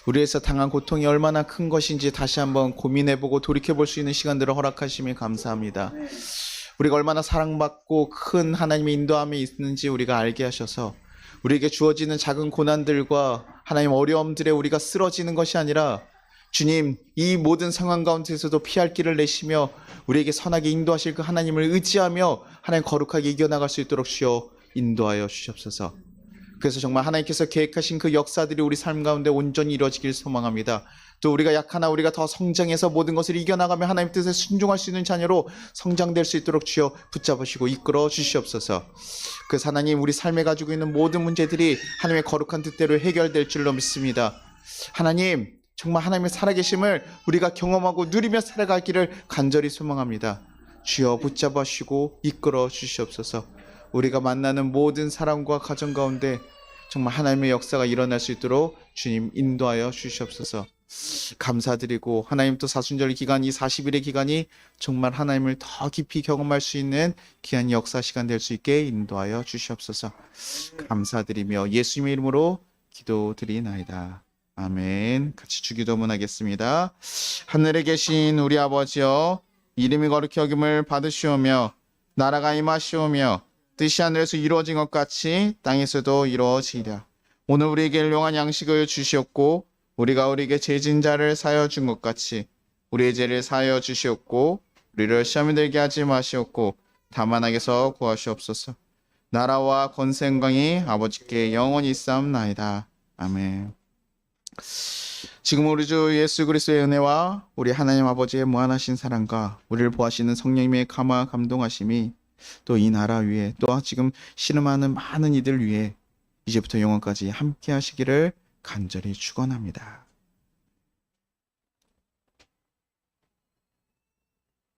우리에서 당한 고통이 얼마나 큰 것인지 다시 한번 고민해보고 돌이켜볼 수 있는 시간들을 허락하심에 감사합니다. 우리가 얼마나 사랑받고 큰 하나님의 인도함이 있는지 우리가 알게 하셔서 우리에게 주어지는 작은 고난들과 하나님 어려움들에 우리가 쓰러지는 것이 아니라 주님, 이 모든 상황 가운데서도 피할 길을 내시며 우리에게 선하게 인도하실 그 하나님을 의지하며 하나님 거룩하게 이겨나갈 수 있도록 주여 인도하여 주시옵소서. 그래서 정말 하나님께서 계획하신 그 역사들이 우리 삶 가운데 온전히 이루어지길 소망합니다. 또 우리가 약하나 우리가 더 성장해서 모든 것을 이겨나가며 하나님 뜻에 순종할 수 있는 자녀로 성장될 수 있도록 주여 붙잡으시고 이끌어 주시옵소서. 그 하나님, 우리 삶에 가지고 있는 모든 문제들이 하나님의 거룩한 뜻대로 해결될 줄로 믿습니다. 하나님, 정말 하나님의 살아계심을 우리가 경험하고 누리며 살아가기를 간절히 소망합니다. 주여 붙잡아 주시고 이끌어 주시옵소서. 우리가 만나는 모든 사람과 가정 가운데 정말 하나님의 역사가 일어날 수 있도록 주님 인도하여 주시옵소서. 감사드리고 하나님 또 사순절 기간, 이 40일의 기간이 정말 하나님을 더 깊이 경험할 수 있는 귀한 역사 시간 될 수 있게 인도하여 주시옵소서. 감사드리며 예수님의 이름으로 기도드리나이다. 아멘. 같이 주기도문 하겠습니다. 하늘에 계신 우리 아버지여, 이름이 거룩히 여김을 받으시오며 나라가 임하시오며 뜻이 하늘에서 이루어진 것 같이 땅에서도 이루어지리라. 오늘 우리에게 일용할 양식을 주시옵고 우리가 우리에게 죄진 자를 사하여 준 것 같이 우리의 죄를 사하여 주시옵고 우리를 시험에 들게 하지 마시옵고 다만 악에서 구하시옵소서. 나라와 권세 영광이 아버지께 영원히 있사옵나이다. 아멘. 지금 우리 주 예수 그리스도의 은혜와 우리 하나님 아버지의 무한하신 사랑과 우리를 보하시는 성령님의 감화 감동하심이 또 이 나라 위에 또 지금 신음하는 많은 이들 위에 이제부터 영원까지 함께 하시기를 간절히 축원합니다.